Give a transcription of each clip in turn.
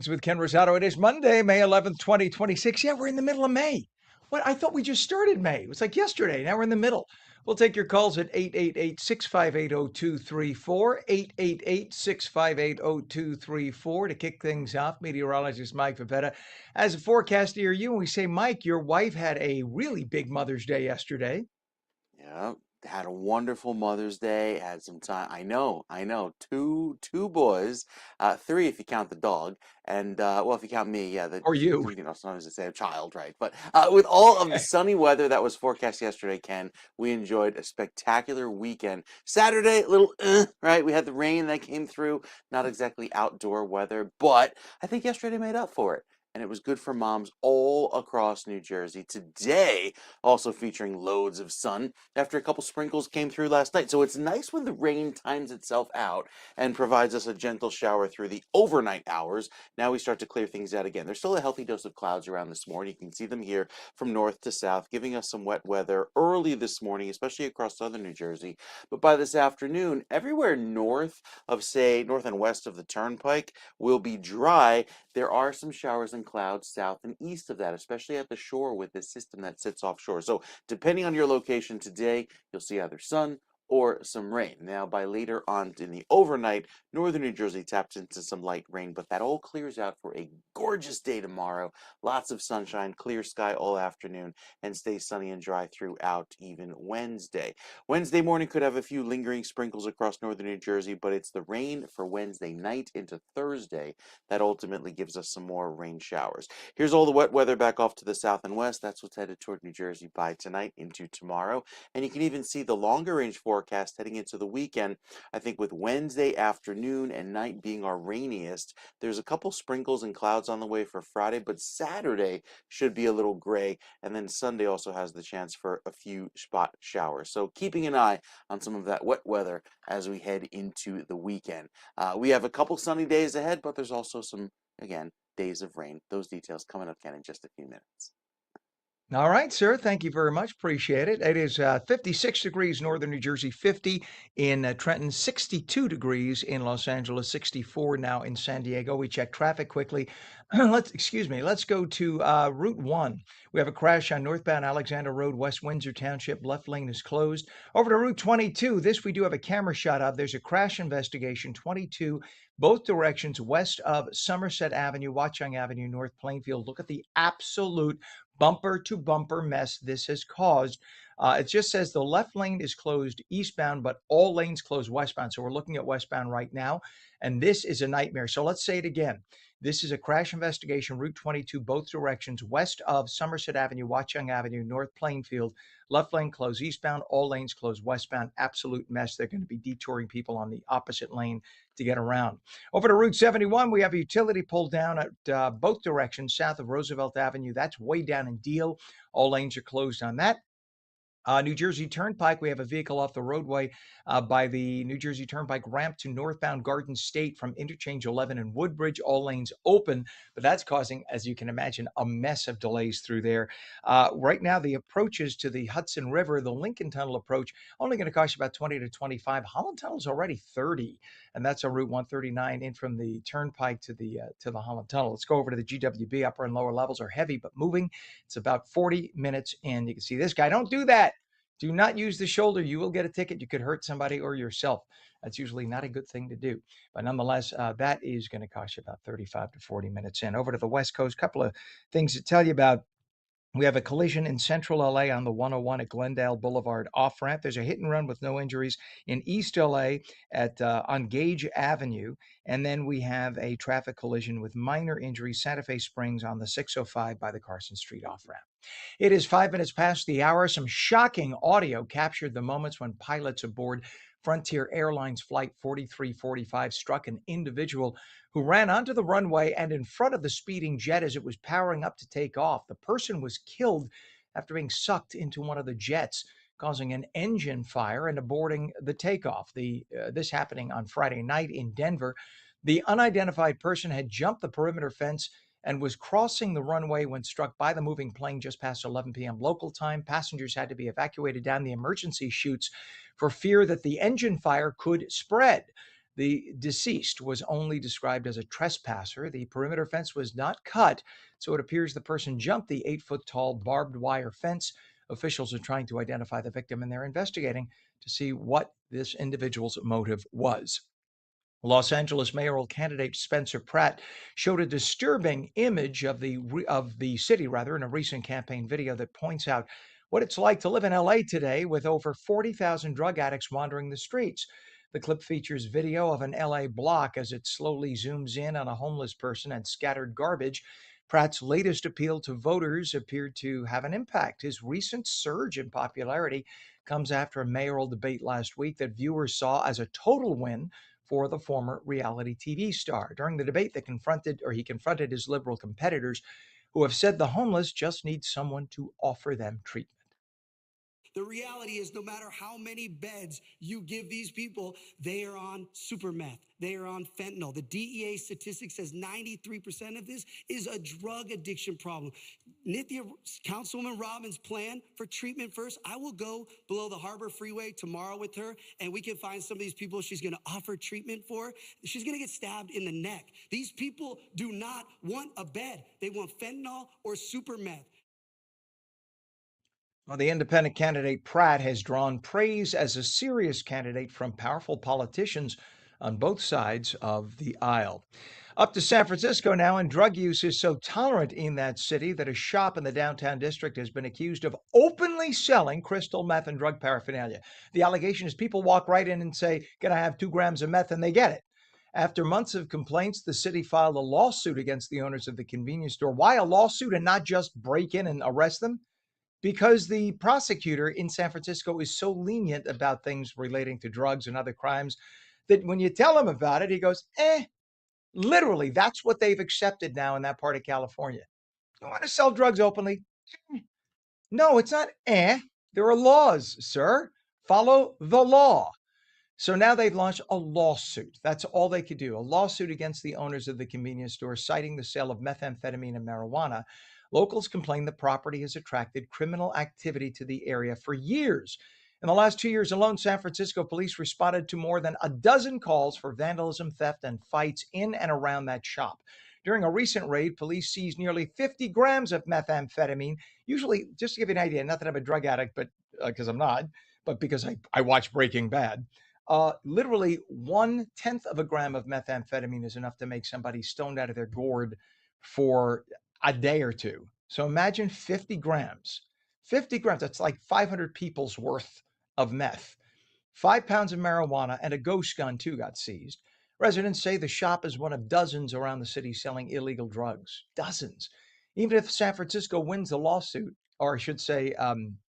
With Ken Rosato. It is Monday, May 11th, 2026. Yeah, we're in the middle of May. What? I thought we just started May. It was like yesterday. Now we're in the middle. We'll take your calls at 888-658-0234, 888-658-0234 to kick things off. Meteorologist Mike Favetta. As a forecast near you, and we say, Mike, your wife had a really big Mother's Day yesterday. Yeah, had a wonderful Mother's Day. Had some time. I know. Two boys, three if you count the dog, and well, if you count me, yeah, Or you. sometimes they say a child, right? But with all of the Okay. sunny weather that was forecast yesterday, Ken, we enjoyed a spectacular weekend. Saturday, a little, right? We had the rain that came through. Not exactly outdoor weather, but I think yesterday made up for it. And it was good for moms all across New Jersey. Today, also featuring loads of sun after a couple sprinkles came through last night. So it's nice when the rain times itself out and provides us a gentle shower through the overnight hours. Now we start to clear things out again. There's still a healthy dose of clouds around this morning. You can see them here from north to south, giving us some wet weather early this morning, especially across southern New Jersey. But by this afternoon, everywhere north of, say, north and west of the Turnpike will be dry. There are some showers and clouds south and east of that, especially at the shore with this system that sits offshore. So depending on your location today, you'll see either sun or some rain. Now, by later on in the overnight, northern New Jersey taps into some light rain, but that all clears out for a gorgeous day tomorrow. Lots of sunshine, clear sky all afternoon, and stays sunny and dry throughout even Wednesday. Wednesday morning could have a few lingering sprinkles across northern New Jersey, but it's the rain for Wednesday night into Thursday that ultimately gives us some more rain showers. Here's all the wet weather back off to the south and west. That's what's headed toward New Jersey by tonight into tomorrow. And you can even see the longer range forecast heading into the weekend. I think with Wednesday afternoon and night being our rainiest, there's a couple sprinkles and clouds on the way for Friday, but Saturday should be a little gray. And then Sunday also has the chance for a few spot showers. So keeping an eye on some of that wet weather as we head into the weekend. We have a couple sunny days ahead, but there's also some, again, days of rain. Those details coming up, Ken, in just a few minutes. All right, sir. Thank you very much. Appreciate it. It is 56 degrees northern New Jersey, 50 in Trenton, 62 degrees in Los Angeles, 64 now in San Diego. We check traffic quickly. Let's go to Route 1. We have a crash on northbound Alexander Road, West Windsor Township. Left lane is closed. Over to Route 22. This we do have a camera shot of. There's a crash investigation, 22, both directions west of Somerset Avenue, Watchung Avenue, North Plainfield. Look at the absolute bumper to bumper mess this has caused. It just says the left lane is closed eastbound, but all lanes closed westbound. So we're looking at westbound right now, and this is a nightmare. So let's say it again. This is a crash investigation, Route 22, both directions, west of Somerset Avenue, Watchung Avenue, North Plainfield. Left lane closed eastbound, all lanes closed westbound. Absolute mess. They're going to be detouring people on the opposite lane to get around. Over to Route 71, we have a utility pole down at both directions south of Roosevelt Avenue. That's way down in Deal. All lanes are closed on that. New Jersey Turnpike, we have a vehicle off the roadway by the New Jersey Turnpike ramp to northbound Garden State from Interchange 11 and Woodbridge. All lanes open, but that's causing, as you can imagine, a mess of delays through there. Right now, the approaches to the Hudson River, the Lincoln Tunnel approach, only going to cost you about 20 to 25. Holland Tunnel is already 30, and that's on Route 139 in from the Turnpike to the Holland Tunnel. Let's go over to the GWB. Upper and lower levels are heavy but moving. It's about 40 minutes in. You can see this guy. Don't do that. Do not use the shoulder. You will get a ticket. You could hurt somebody or yourself. That's usually not a good thing to do. But nonetheless, that is going to cost you about 35 to 40 minutes in. Over to the West Coast, couple of things to tell you about. We have a collision in central LA on the 101 at Glendale Boulevard off ramp. There's a hit and run with no injuries in East LA at on Gage Avenue. And then we have a traffic collision with minor injuries, Santa Fe Springs on the 605 by the Carson Street off ramp. It is 5 minutes past the hour. Some shocking audio captured the moments when pilots aboard Frontier Airlines Flight 4345 struck an individual who ran onto the runway and in front of the speeding jet as it was powering up to take off. The person was killed after being sucked into one of the jets, causing an engine fire and aborting the takeoff. This happening on Friday night in Denver. The unidentified person had jumped the perimeter fence and was crossing the runway when struck by the moving plane just past 11 p.m. local time. Passengers had to be evacuated down the emergency chutes for fear that the engine fire could spread. The deceased was only described as a trespasser. The perimeter fence was not cut, so it appears the person jumped the 8 foot tall barbed wire fence. Officials are trying to identify the victim and they're investigating to see what this individual's motive was. Los Angeles mayoral candidate Spencer Pratt showed a disturbing image of the city rather in a recent campaign video that points out what it's like to live in LA today with over 40,000 drug addicts wandering the streets. The clip features video of an LA block as it slowly zooms in on a homeless person and scattered garbage. Pratt's latest appeal to voters appeared to have an impact. His recent surge in popularity comes after a mayoral debate last week that viewers saw as a total win for the former reality TV star. During the debate, he confronted his liberal competitors who have said the homeless just need someone to offer them treatment. The reality is, no matter how many beds you give these people, they are on super meth. They are on fentanyl. The DEA statistic says 93% of this is a drug addiction problem. Nithya, Councilwoman Robbins' plan for treatment first, I will go below the Harbor Freeway tomorrow with her, and we can find some of these people she's going to offer treatment for. She's going to get stabbed in the neck. These people do not want a bed. They want fentanyl or super meth. Well, the independent candidate Pratt has drawn praise as a serious candidate from powerful politicians on both sides of the aisle. Up to San Francisco now, and drug use is so tolerant in that city that a shop in the downtown district has been accused of openly selling crystal meth and drug paraphernalia. The allegation is people walk right in and say, "Can I have 2 grams of meth?" and they get it. After months of complaints, the city filed a lawsuit against the owners of the convenience store. Why a lawsuit and not just break in and arrest them? Because the prosecutor in San Francisco is so lenient about things relating to drugs and other crimes that when you tell him about it, he goes, eh. Literally, that's what they've accepted now in that part of California. You want to sell drugs openly? No, it's not eh. There are laws, sir. Follow the law. So now they've launched a lawsuit. That's all they could do. A lawsuit against the owners of the convenience store, citing the sale of methamphetamine and marijuana. Locals complain the property has attracted criminal activity to the area for years. In the last 2 years alone, San Francisco police responded to more than a dozen calls for vandalism, theft, and fights in and around that shop. During a recent raid, police seized nearly 50 grams of methamphetamine. Usually, just to give you an idea, not that I'm a drug addict, but because I'm not, but because I watch Breaking Bad. Literally 1/10 of a gram of methamphetamine is enough to make somebody stoned out of their gourd for a day or two. So imagine 50 grams. 50 grams, that's like 500 people's worth of meth. 5 pounds of marijuana and a ghost gun, too, got seized. Residents say the shop is one of dozens around the city selling illegal drugs. Dozens. Even if San Francisco wins the lawsuit, or I should say,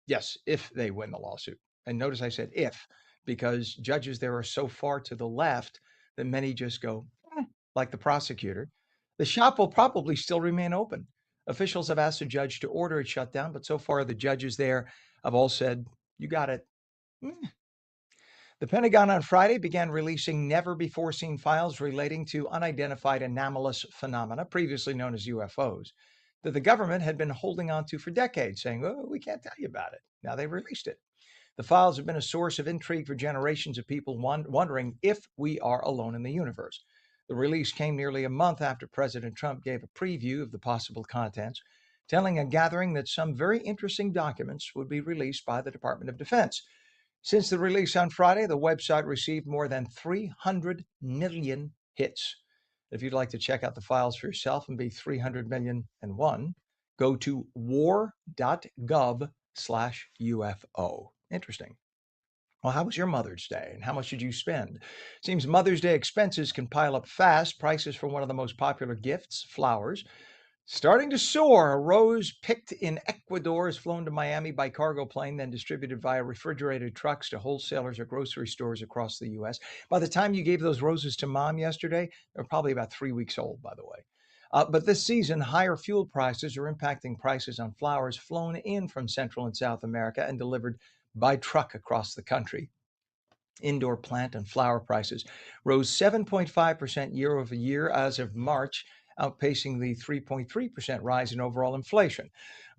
yes, if they win the lawsuit. And notice I said if, because judges there are so far to the left that many just go, like the prosecutor. The shop will probably still remain open. Officials have asked the judge to order it shut down, but so far the judges there have all said, you got it. The Pentagon on Friday began releasing never before seen files relating to unidentified anomalous phenomena, previously known as UFOs, that the government had been holding on to for decades, saying, oh, we can't tell you about it. Now they released it. The files have been a source of intrigue for generations of people wondering if we are alone in the universe. The release came nearly a month after President Trump gave a preview of the possible contents, telling a gathering that some very interesting documents would be released by the Department of Defense. Since the release on Friday, the website received more than 300 million hits. If you'd like to check out the files for yourself and be 300 million and one, go to war.gov/UFO. Interesting. Well, how was your Mother's Day and how much did you spend? Seems Mother's Day expenses can pile up fast. Prices for one of the most popular gifts, flowers, starting to soar. A rose picked in Ecuador is flown to Miami by cargo plane, then distributed via refrigerated trucks to wholesalers or grocery stores across the U.S. By the time you gave those roses to Mom yesterday, they're probably about 3 weeks old, by the way. But this season, higher fuel prices are impacting prices on flowers flown in from Central and South America and delivered by truck across the country. Indoor plant and flower prices rose 7.5% year over year as of March, outpacing the 3.3% rise in overall inflation.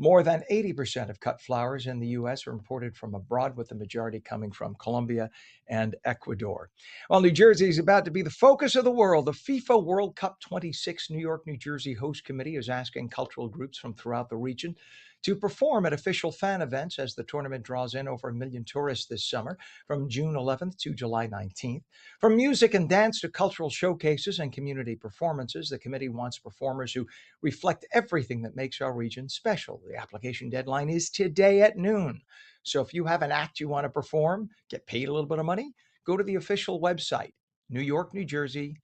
More than 80% of cut flowers in the U.S. are imported from abroad, with the majority coming from Colombia and Ecuador. Well, New Jersey is about to be the focus of the world. The FIFA World Cup 26 New York, New Jersey host committee is asking cultural groups from throughout the region to perform at official fan events as the tournament draws in over 1 million tourists this summer from June 11th to July 19th. From music and dance to cultural showcases and community performances, the committee wants performers who reflect everything that makes our region special. The application deadline is today at noon. So if you have an act you want to perform, get paid a little bit of money, go to the official website, New York, New Jersey,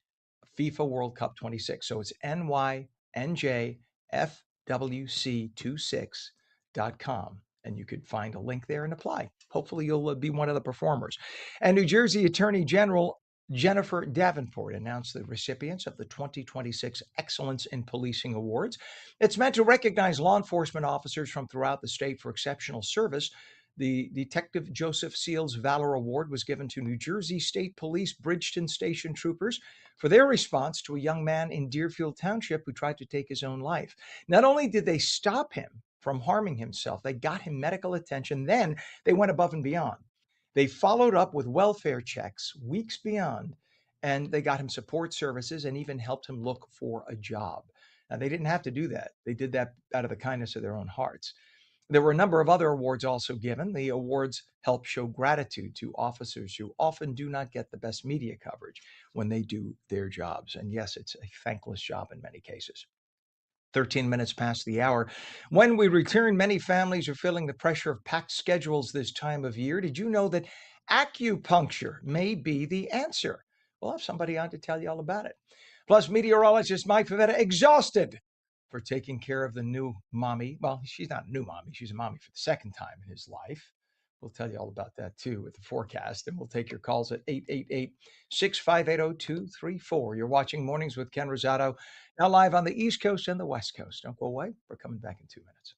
FIFA World Cup 26. So it's NYNJFWC26.com. And you could find a link there and apply. Hopefully, you'll be one of the performers. And New Jersey Attorney General Jennifer Davenport announced the recipients of the 2026 Excellence in Policing Awards. It's meant to recognize law enforcement officers from throughout the state for exceptional service. The Detective Joseph Seals Valor Award was given to New Jersey State Police Bridgeton Station troopers for their response to a young man in Deerfield Township who tried to take his own life. Not only did they stop him from harming himself, they got him medical attention, then they went above and beyond. They followed up with welfare checks weeks beyond, and they got him support services and even helped him look for a job. Now, they didn't have to do that. They did that out of the kindness of their own hearts. There were a number of other awards also given. The awards help show gratitude to officers who often do not get the best media coverage when they do their jobs. And yes, it's a thankless job in many cases. 13 minutes past the hour. When we return, many families are feeling the pressure of packed schedules this time of year. Did you know that acupuncture may be the answer? We'll have somebody on to tell you all about it. Plus, meteorologist Mike Favetta exhausted for taking care of the new mommy. Well, she's not a new mommy. She's a mommy for the second time in his life. We'll tell you all about that too with the forecast. And we'll take your calls at 888-658-0234. You're watching Mornings with Ken Rosato, now live on the East Coast and the West Coast. Don't go away. We're coming back in 2 minutes.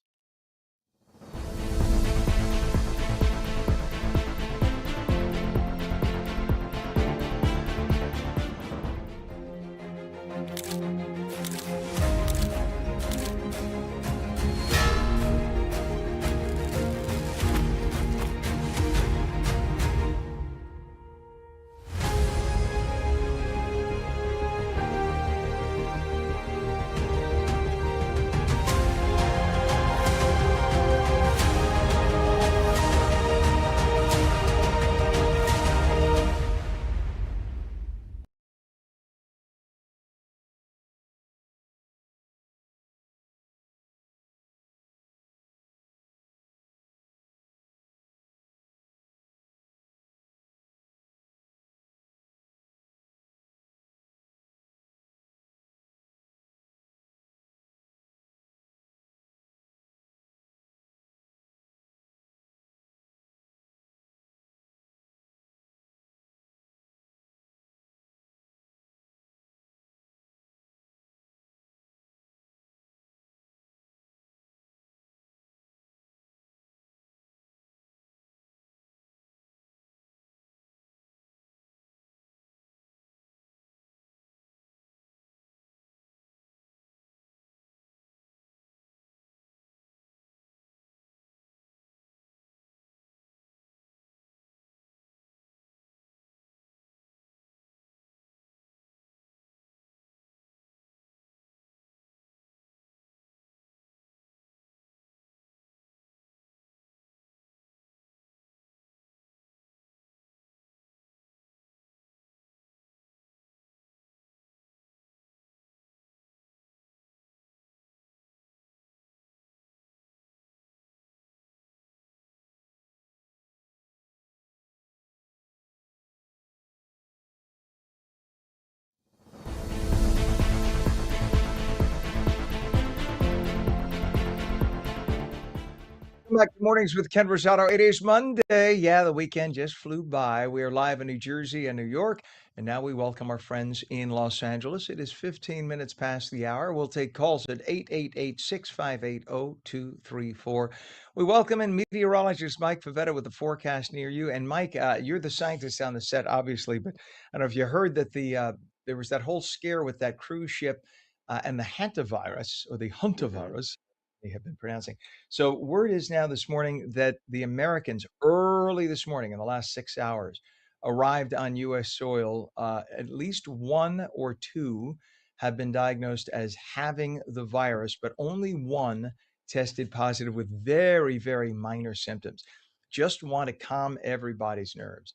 Welcome back to Mornings with Ken Rosato. It is Monday. Yeah, the weekend just flew by. We are live in New Jersey and New York, and now we welcome our friends in Los Angeles. It is 15 minutes past the hour. We'll take calls at 888-658-0234. We welcome in meteorologist Mike Favetta with the forecast near you. And Mike, you're the scientist on the set, obviously, but I don't know if you heard that there was that whole scare with that cruise ship and the hantavirus or the hmm hantavirus. they have been pronouncing. So word is now this morning that the Americans early this morning in the last 6 hours arrived on U.S. soil. At least one or two have been diagnosed as having the virus, but only one tested positive with very, very minor symptoms. Just want to calm everybody's nerves.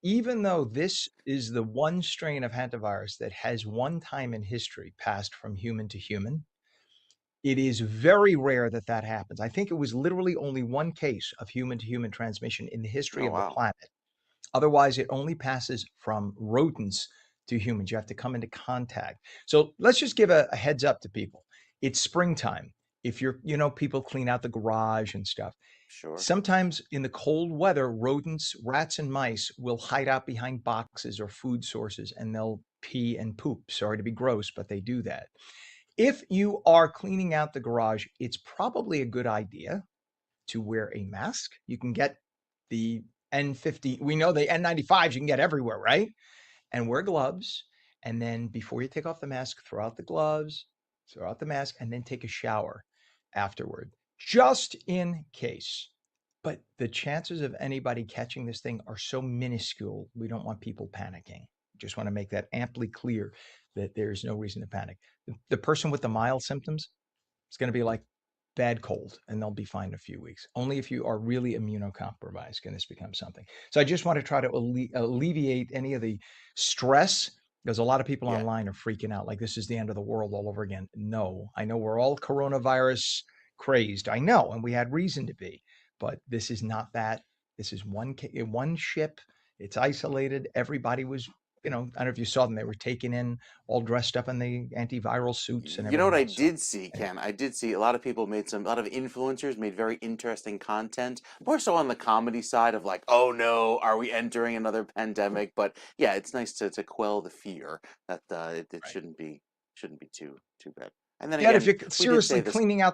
Even though this is the one strain of hantavirus that has one time in history passed from human to human, it is very rare that that happens. I think it was literally only one case of human to human transmission in the history Oh, of the wow. planet. Otherwise, it only passes from rodents to humans. You have to come into contact. So let's just give a heads up to people. It's springtime. If people clean out the garage and stuff. Sure. Sometimes in the cold weather, rodents, rats, and mice will hide out behind boxes or food sources and they'll pee and poop. Sorry to be gross, but they do that. If you are cleaning out the garage, it's probably a good idea to wear a mask. You can get the N50. We know the N95s you can get everywhere, right? And wear gloves. And then before you take off the mask, throw out the gloves, throw out the mask, and then take a shower afterward, just in case. But the chances of anybody catching this thing are so minuscule, we don't want people panicking. Just want to make that amply clear that there's no reason to panic. The person with the mild symptoms is going to be like bad cold and they'll be fine in a few weeks. Only if you are really immunocompromised can this become something. So I just want to try to alleviate any of the stress because a lot of people Yeah. online are freaking out like this is the end of the world all over again. No, I know we're all coronavirus crazed. I know, and we had reason to be, but this is not that. This is one ship. It's isolated. Everybody was, I don't know if you saw them. They were taken in all dressed up in the antiviral suits and You know what everything I else. So did see, anyway, Ken? I did see a lot of people a lot of influencers made very interesting content, more so on the comedy side of like, oh no, are we entering another pandemic? But yeah, it's nice to quell the fear that it right. shouldn't be too bad. And then Yet if again, you're we did say seriously this. cleaning out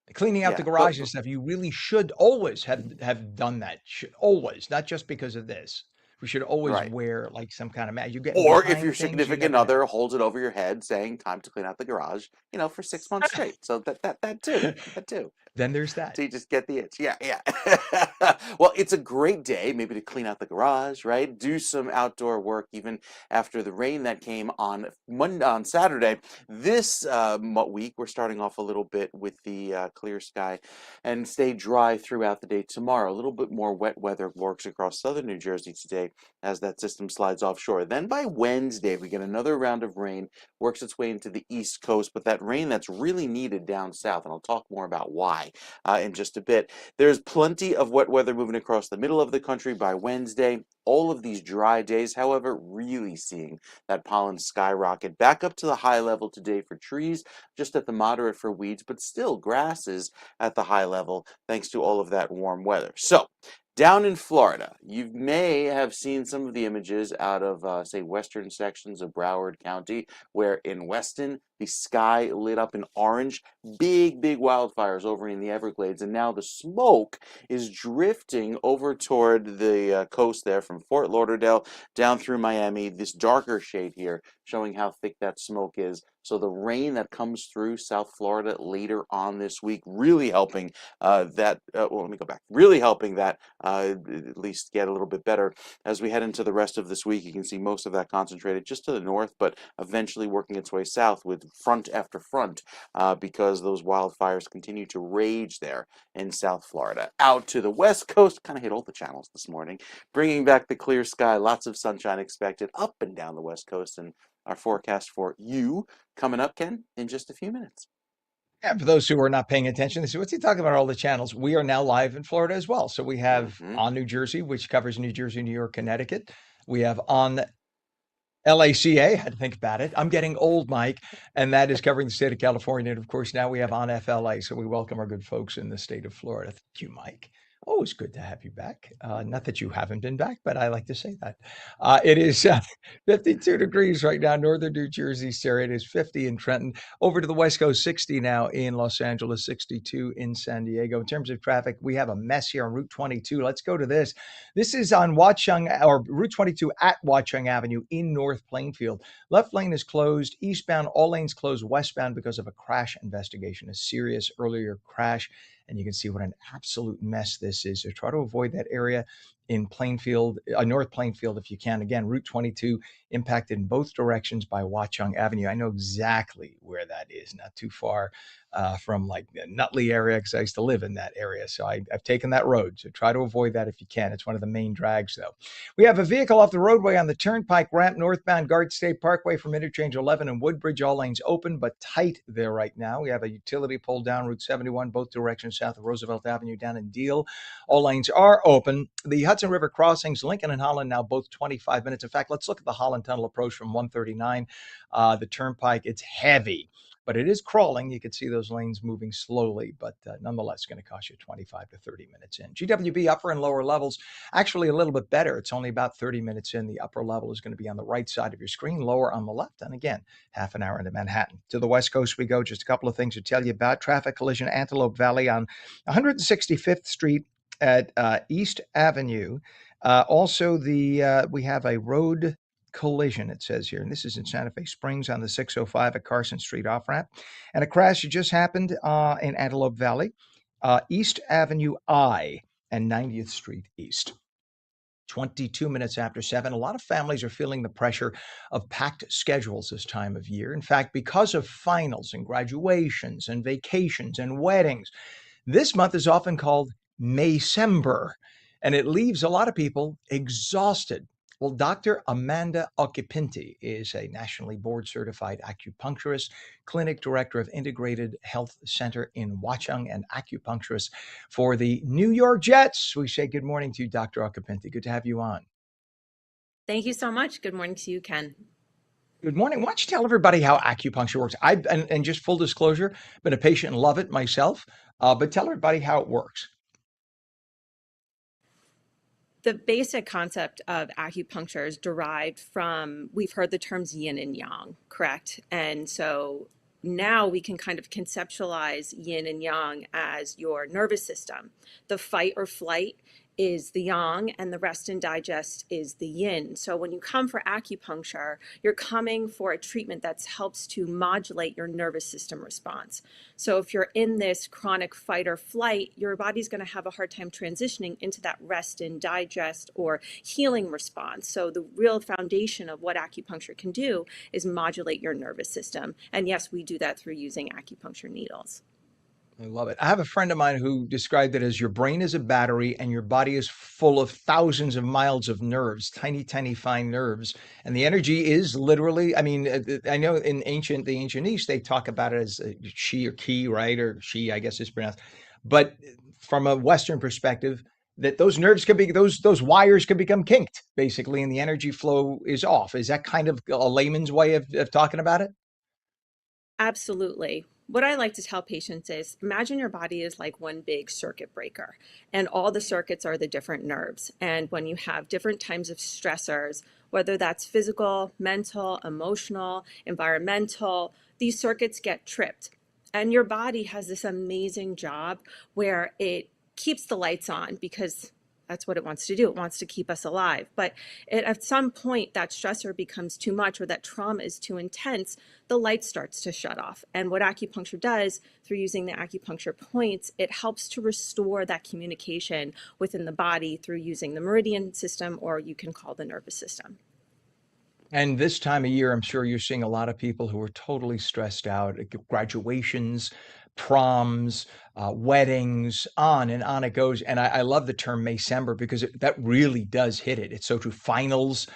the Yeah, garage and stuff, you really should always have done that. Always, not just because of this. We should always right. wear like some kind of mask. You're getting Or if your behind things, you significant never know. other holds it over your head saying time to clean out the garage, for 6 months straight. So that too. That too. Then there's that. So you just get the itch. Yeah, yeah. Well, it's a great day, maybe to clean out the garage, right? Do some outdoor work, even after the rain that came on Saturday. This week, we're starting off a little bit with the clear sky and stay dry throughout the day tomorrow. A little bit more wet weather works across southern New Jersey today as that system slides offshore. Then by Wednesday, we get another round of rain, works its way into the East Coast, but that rain that's really needed down south, and I'll talk more about why in just a bit. There's plenty of wet weather moving across the middle of the country by Wednesday. All of these dry days, however, really seeing that pollen skyrocket back up to the high level today for trees, just at the moderate for weeds, but still grasses at the high level thanks to all of that warm weather. So, down in Florida, you may have seen some of the images out of, say, western sections of Broward County, where in Weston, the sky lit up in orange, big, big wildfires over in the Everglades, and now the smoke is drifting over toward the coast there from Fort Lauderdale down through Miami, this darker shade here, showing how thick that smoke is. So the rain that comes through South Florida later on this week, really helping let me go back. Really helping that at least get a little bit better as we head into the rest of this week. You can see most of that concentrated just to the north, but eventually working its way south with front after front because those wildfires continue to rage there in South Florida. Out to the west coast, kind of hit all the channels this morning, bringing back the clear sky. Lots of sunshine expected up and down the west coast, and our forecast for you coming up, Ken, in just a few minutes. And for those who are not paying attention, they say, what's he talking about all the channels? We are now live in Florida as well. So we have Mm-hmm. on New Jersey, which covers New Jersey, New York, Connecticut. We have on LACA, I had to think about it. I'm getting old, Mike, and that is covering the state of California. And of course, now we have on FLA. So we welcome our good folks in the state of Florida. Thank you, Mike. Always good to have you back. Not that you haven't been back, but I like to say that. It is 52 degrees right now, northern New Jersey, Sarah. It is 50 in Trenton. Over to the West Coast, 60 now in Los Angeles, 62 in San Diego. In terms of traffic, we have a mess here on Route 22. Let's go to this. This is on Watchung, or Route 22 at Watchung Avenue in North Plainfield. Left lane is closed. Eastbound, all lanes closed westbound because of a crash investigation, a serious earlier crash. And you can see what an absolute mess this is. So try to avoid that area in Plainfield, North Plainfield, if you can. Again, Route 22 impacted in both directions by Watchung Avenue. I know exactly where that is, not too far from like the Nutley area, because I used to live in that area. So I've taken that road. So try to avoid that if you can. It's one of the main drags, though. We have a vehicle off the roadway on the Turnpike ramp northbound Guard State Parkway from Interchange 11 and Woodbridge. All lanes open, but tight there right now. We have a utility pole down Route 71, both directions south of Roosevelt Avenue down in Deal. All lanes are open. The Hudson River crossings, Lincoln and Holland, now both 25 minutes. In fact, let's look at the Holland Tunnel approach from 139. The Turnpike, it's heavy, but it is crawling. You can see those lanes moving slowly, but nonetheless going to cost you 25 to 30 minutes in. GWB upper and lower levels, actually a little bit better. It's only about 30 minutes in. The upper level is going to be on the right side of your screen, lower on the left. And again, half an hour into Manhattan. To the West Coast we go. Just a couple of things to tell you about. Traffic collision, Antelope Valley on 165th Street at East Avenue. Also, we have a road collision, it says here, and this is in Santa Fe Springs on the 605 at Carson Street off ramp. And a crash just happened in Antelope Valley, East Avenue I and 90th Street East. 22 minutes after 7. A lot of families are feeling the pressure of packed schedules this time of year. In fact, because of finals and graduations and vacations and weddings, this month is often called Maycember, and it leaves a lot of people exhausted. Well, Dr. Amanda Occhipinti is a nationally board certified acupuncturist, clinic director of Integrated Health Center in Watchung, and acupuncturist for the New York Jets. We say good morning to you, Dr. Occhipinti. Good to have you on. Thank you so much. Good morning to you, Ken. Good morning. Why don't you tell everybody how acupuncture works? And just full disclosure, been a patient and love it myself, but tell everybody how it works. The basic concept of acupuncture is derived from, we've heard the terms yin and yang, correct? And so now we can kind of conceptualize yin and yang as your nervous system. The fight or flight is the yang and the rest and digest is the yin. So when you come for acupuncture, you're coming for a treatment that helps to modulate your nervous system response. So if you're in this chronic fight or flight, your body's going to have a hard time transitioning into that rest and digest or healing response. So the real foundation of what acupuncture can do is modulate your nervous system. And yes, we do that through using acupuncture needles. I love it. I have a friend of mine who described it as your brain is a battery and your body is full of thousands of miles of nerves, tiny, tiny, fine nerves. And the energy is literally, I mean, I know in the ancient East, they talk about it as chi or ki, right? Or she, I guess is pronounced. But from a Western perspective, that those nerves could be, those wires could become kinked, basically, and the energy flow is off. Is that kind of a layman's way of talking about it? Absolutely. What I like to tell patients is imagine your body is like one big circuit breaker, and all the circuits are the different nerves. And when you have different types of stressors, whether that's physical, mental, emotional, environmental, these circuits get tripped. And your body has this amazing job where it keeps the lights on because that's what it wants to do. It wants to keep us alive. But at some point, that stressor becomes too much or that trauma is too intense, the light starts to shut off. And what acupuncture does through using the acupuncture points, it helps to restore that communication within the body through using the meridian system, or you can call the nervous system. And this time of year, I'm sure you're seeing a lot of people who are totally stressed out, graduations, proms, weddings, on and on it goes. And I love the term Maycember because that really does hit it. It's so true. Finals.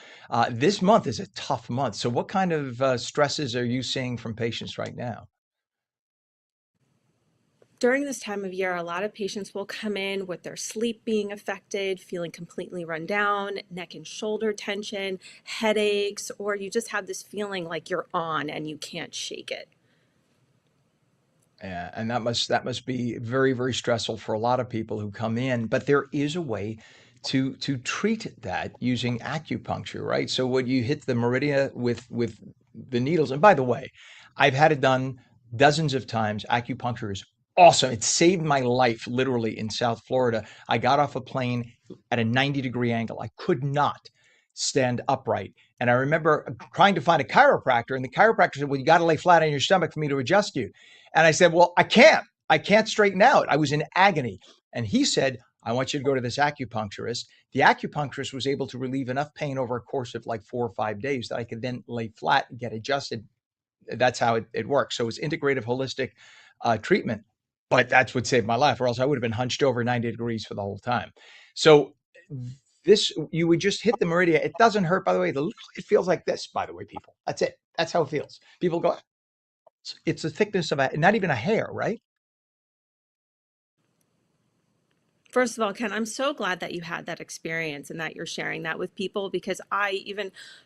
This month is a tough month. So what kind of stresses are you seeing from patients right now? During this time of year, a lot of patients will come in with their sleep being affected, feeling completely run down, neck and shoulder tension, headaches, or you just have this feeling like you're on and you can't shake it. Yeah, and that must be very, very stressful for a lot of people who come in. But there is a way to treat that using acupuncture, right? So when you hit the meridia with the needles, and by the way, I've had it done dozens of times. Acupuncture is awesome. It saved my life literally in South Florida. I got off a plane at a 90-degree angle. I could not stand upright. And I remember trying to find a chiropractor, and the chiropractor said, "Well, you got to lay flat on your stomach for me to adjust you." And I said, "Well, I can't. I can't straighten out." I was in agony. And he said, "I want you to go to this acupuncturist." The acupuncturist was able to relieve enough pain over a course of like 4 or 5 days that I could then lay flat and get adjusted. That's how it works. So it's integrative holistic treatment. But that's what saved my life, or else I would have been hunched over 90 degrees for the whole time. So this, you would just hit the meridian. It doesn't hurt, by the way. It feels like this, by the way, people. That's it. That's how it feels. People go, it's the thickness of not even a hair, right? First of all, Ken, I'm so glad that you had that experience and that you're sharing that with people, because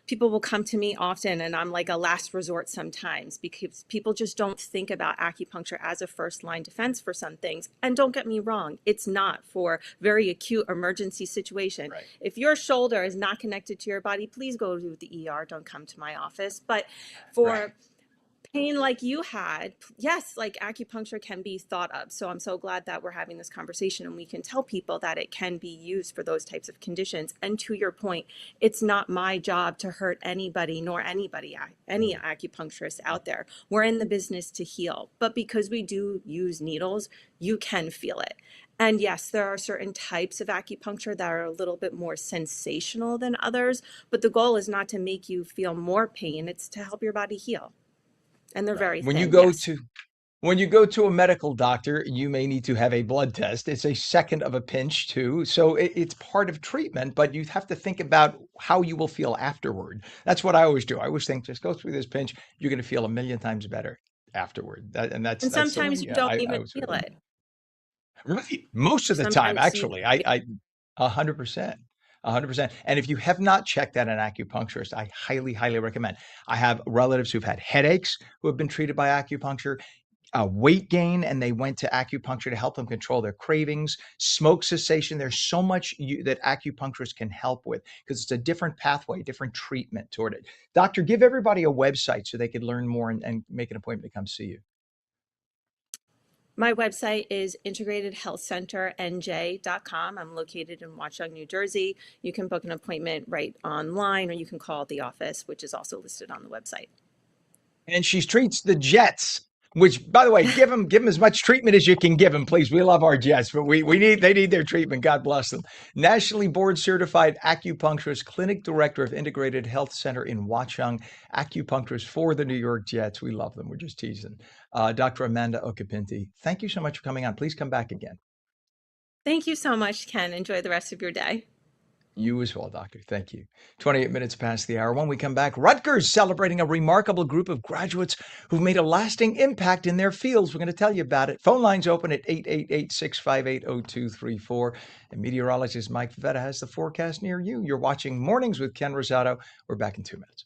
people will come to me often and I'm like a last resort sometimes, because people just don't think about acupuncture as a first line defense for some things. And don't get me wrong, it's not for very acute emergency situation. Right. If your shoulder is not connected to your body, please go to the ER. Don't come to my office. But for Right. pain like you had, yes, like acupuncture can be thought of. So I'm so glad that we're having this conversation and we can tell people that it can be used for those types of conditions. And to your point, it's not my job to hurt anybody, nor any acupuncturist out there. We're in the business to heal. But because we do use needles, you can feel it. And yes, there are certain types of acupuncture that are a little bit more sensational than others, but the goal is not to make you feel more pain, it's to help your body heal. And they're Right. very When you thin, go yes. to when you go to a medical doctor, you may need to have a blood test. It's a second of a pinch too. So it's part of treatment, but you have to think about how you will feel afterward. That's what I always do. I always think, just go through this pinch. You're going to feel a million times better afterward. And that's And that's the sometimes way you don't I even was feel it. right. Most of the time, Sometimes you, actually, I 100%. 100%. And if you have not checked out an acupuncturist, I highly, highly recommend. I have relatives who've had headaches who have been treated by acupuncture, weight gain, and they went to acupuncture to help them control their cravings, smoke cessation. There's so much that acupuncturists can help with because it's a different pathway, different treatment toward it. Doctor, give everybody a website so they could learn more and make an appointment to come see you. my website is integratedhealthcenternj.com. I'm located in Watchung, New Jersey. You can book an appointment right online, or you can call the office, which is also listed on the website. And she treats the Jets, which, by the way, give them as much treatment as you can give them, please. We love our Jets, but they need their treatment. God bless them. Nationally board certified acupuncturist, clinic director of Integrated Health Center in Watchung, acupuncturist for the New York Jets. We love them. We're just teasing. Dr. Amanda Okapinti, thank you so much for coming on. Please come back again. Thank you so much, Ken. Enjoy the rest of your day. You as well, Doctor. Thank you. 28 minutes past the hour. When we come back, Rutgers celebrating a remarkable group of graduates who've made a lasting impact in their fields. We're going to tell you about it. Phone lines open at 888-658-0234. And meteorologist Mike Favetta has the forecast near you. You're watching Mornings with Ken Rosato. We're back in 2 minutes.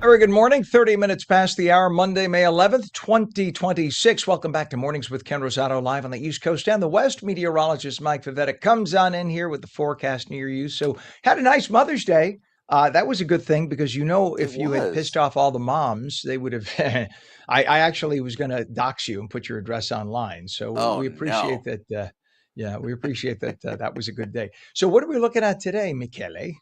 Very good morning. 30 minutes past the hour, Monday, May 11th, 2026. Welcome back to Mornings with Ken Rosato, live on the East Coast and the West. Meteorologist Mike Favetta comes on in here with the forecast near you. So, had a nice Mother's Day. That was a good thing because, It if you had pissed was. off all the moms, they would have. I actually was going to dox you and put your address online. So, Oh we appreciate no. that. Yeah, we appreciate that. That was a good day. So, what are we looking at today, Michele?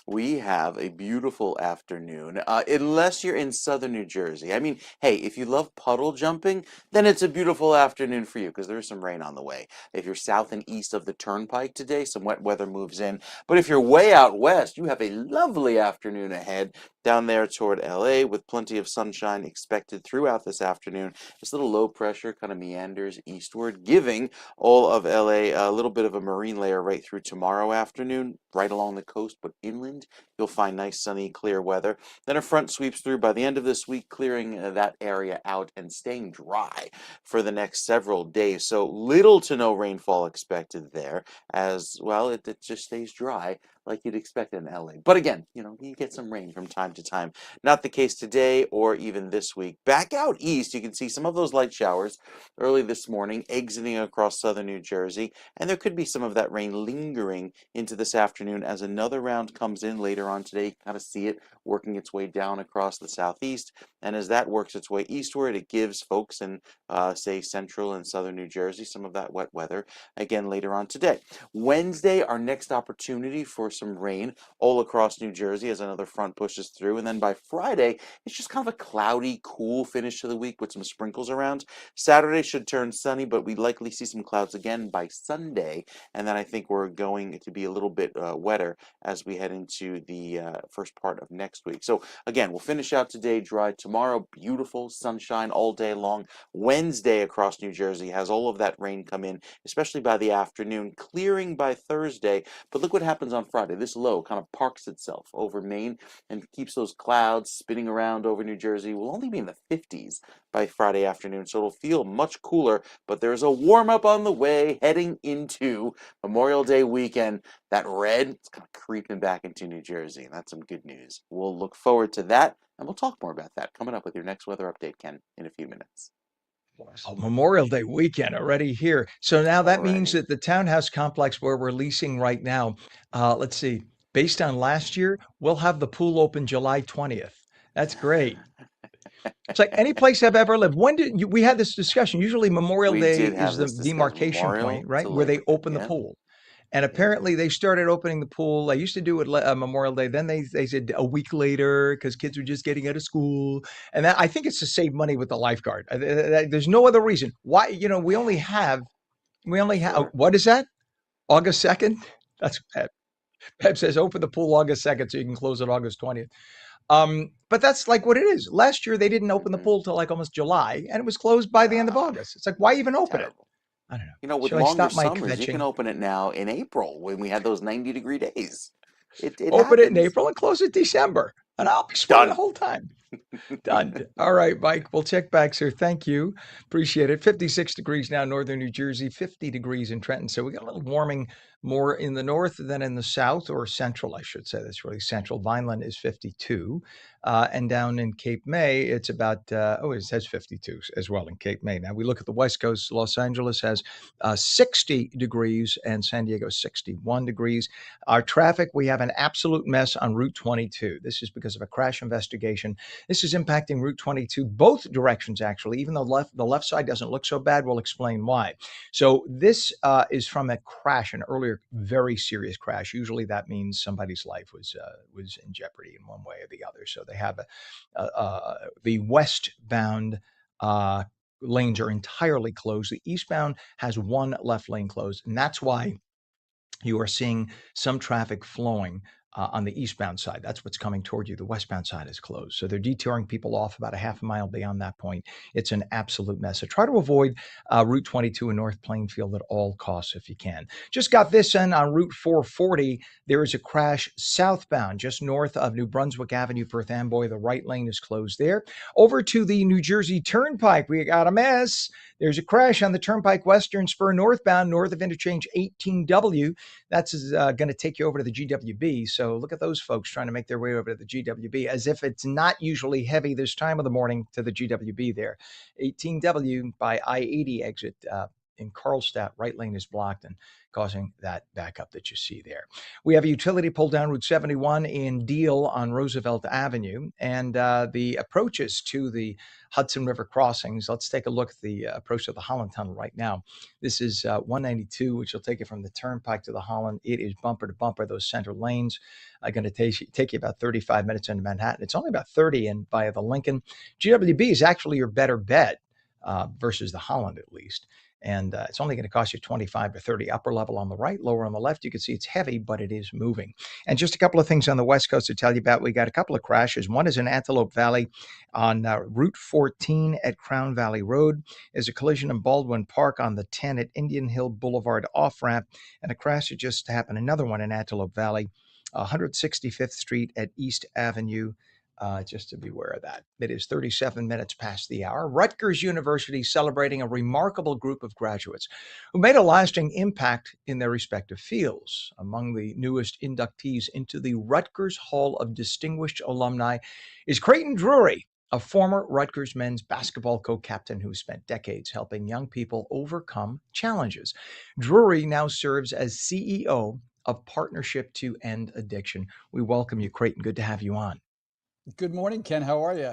We have a beautiful afternoon, unless you're in southern New Jersey. I mean, hey, if you love puddle jumping, then it's a beautiful afternoon for you because there's some rain on the way. If you're south and east of the turnpike today, some wet weather moves in. But if you're way out west, you have a lovely afternoon ahead down there toward LA with plenty of sunshine expected throughout this afternoon. This little low pressure kind of meanders eastward, giving all of LA a little bit of a marine layer right through tomorrow afternoon, right along the coast, but inland you'll find nice sunny clear weather. Then a front sweeps through by the end of this week, clearing that area out and staying dry for the next several days. So little to no rainfall expected there, as well it just stays dry like you'd expect in LA. But again, you get some rain from time to time. Not the case today or even this week. Back out east, you can see some of those light showers early this morning exiting across southern New Jersey, and there could be some of that rain lingering into this afternoon as another round comes in later on today. You can kind of see it working its way down across the southeast, and as that works its way eastward, it gives folks in, say, central and southern New Jersey some of that wet weather again later on today. Wednesday, our next opportunity for some rain all across New Jersey as another front pushes through, and then by Friday, it's just kind of a cloudy, cool finish to the week with some sprinkles around. Saturday should turn sunny, but we likely see some clouds again by Sunday, and then I think we're going to be a little bit wetter as we head into the first part of next week. So again, we'll finish out today dry. Tomorrow, beautiful sunshine all day long. Wednesday across New Jersey has all of that rain come in, especially by the afternoon, clearing by Thursday. But look what happens on Friday. This low kind of parks itself over Maine and keeps those clouds spinning around over New Jersey. We'll only be in the 50s by Friday afternoon, so it'll feel much cooler, but there's a warm up on the way heading into Memorial Day weekend. That red is kind of creeping back into New Jersey, and that's some good news. We'll look forward to that, and we'll talk more about that coming up with your next weather update, Ken, in a few minutes. Oh, Memorial Day weekend already here. So now that means Alrighty. that the townhouse complex where we're leasing right now, let's see, based on last year, we'll have the pool open July 20th. That's great. It's like any place I've ever lived. When did we had this discussion? Usually Memorial We Day did is have the this discussion. demarcation point, Memorial right? to Where they Labor Day. open the Yep. pool. And Yep. apparently they started opening the pool. They used to do it Memorial Day. Then they said a week later because kids were just getting out of school. And that, I think it's to save money with the lifeguard. There's no other reason why. We only have Sure. what is that? August 2nd. That's Pep. Pep says open the pool August 2nd so you can close it August 20th. But that's like what it is. Last year they didn't open the Mm-hmm. pool till like almost July, and it was closed by the end of Ah, August. It's like why even open it? terrible. I don't know. With Should I longer stop my summers, you can kvetching? open it now in April when we had those 90-degree days. It Open it in happens. April and close it December, and I'll be swimming the Done. whole time. Done. All right, Mike. We'll check back, sir. Thank you. Appreciate it. 56 degrees now, northern New Jersey, 50 degrees in Trenton. So we got a little warming more in the north than in the south, or central, I should say. That's really central. Vineland is 52. And down in Cape May, it's about, it says 52 as well in Cape May. Now we look at the West Coast. Los Angeles has 60 degrees and San Diego 61 degrees. Our traffic, we have an absolute mess on Route 22. This is because of a crash investigation. This is impacting Route 22, both directions, actually. Even the left side doesn't look so bad. We'll explain why. So this is from a crash, an earlier very serious crash. Usually that means somebody's life was in jeopardy in one way or the other. So they have the westbound lanes are entirely closed. The eastbound has one left lane closed, and that's why you are seeing some traffic flowing on the eastbound side. That's what's coming toward you. The westbound side is closed. So they're detouring people off about a half a mile beyond that point. It's an absolute mess. So try to avoid Route 22 in North Plainfield at all costs if you can. Just got this in on Route 440. There is a crash southbound just north of New Brunswick Avenue, Perth Amboy. The right lane is closed there. Over to the New Jersey Turnpike, we got a mess. There's a crash on the Turnpike Western Spur northbound, north of interchange 18W. That's going to take you over to the GWB. So So look at those folks trying to make their way over to the GWB, as if it's not usually heavy this time of the morning to the GWB there. 18W by I-80 exit in Carlstadt, right lane is blocked and causing that backup that you see there. We have a utility pull down Route 71 in Deal on Roosevelt Avenue, and the approaches to the Hudson River crossings. Let's take a look at the approach to the Holland Tunnel right now. This is 192, which will take you from the Turnpike to the Holland. It is bumper to bumper. Those center lanes are going to take you about 35 minutes into Manhattan. It's only about 30 in via the Lincoln. GWB is actually your better bet versus the Holland, at least. And it's only going to cost you 25 to 30 upper level on the right, lower on the left. You can see it's heavy, but it is moving. And just a couple of things on the West Coast to tell you about. We got a couple of crashes. One is in Antelope Valley on Route 14 at Crown Valley Road. There's a collision in Baldwin Park on the 10 at Indian Hill Boulevard off-ramp. And a crash that just happened, another one in Antelope Valley, 165th Street at East Avenue. Just to be aware of that. It is 37 minutes past the hour. Rutgers University celebrating a remarkable group of graduates who made a lasting impact in their respective fields. Among the newest inductees into the Rutgers Hall of Distinguished Alumni is Creighton Drury, a former Rutgers men's basketball co-captain who spent decades helping young people overcome challenges. Drury now serves as CEO of Partnership to End Addiction. We welcome you, Creighton. Good to have you on. Good morning, Ken. How are you?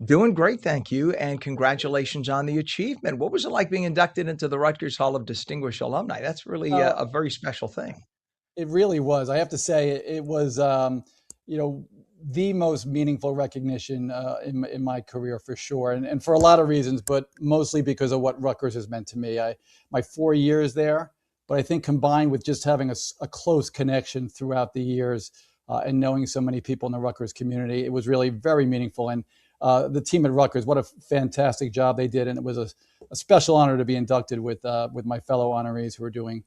Doing great, thank you, and congratulations on the achievement. What was it like being inducted into the Rutgers Hall of Distinguished Alumni? That's really a very special thing. It really was. I have to say, it was, the most meaningful recognition in my career for sure, and for a lot of reasons, but mostly because of what Rutgers has meant to me. My 4 years there, but I think combined with just having a close connection throughout the years. And knowing so many people in the Rutgers community, it was really very meaningful. And the team at Rutgers, what a fantastic job they did. And it was a special honor to be inducted with my fellow honorees who are doing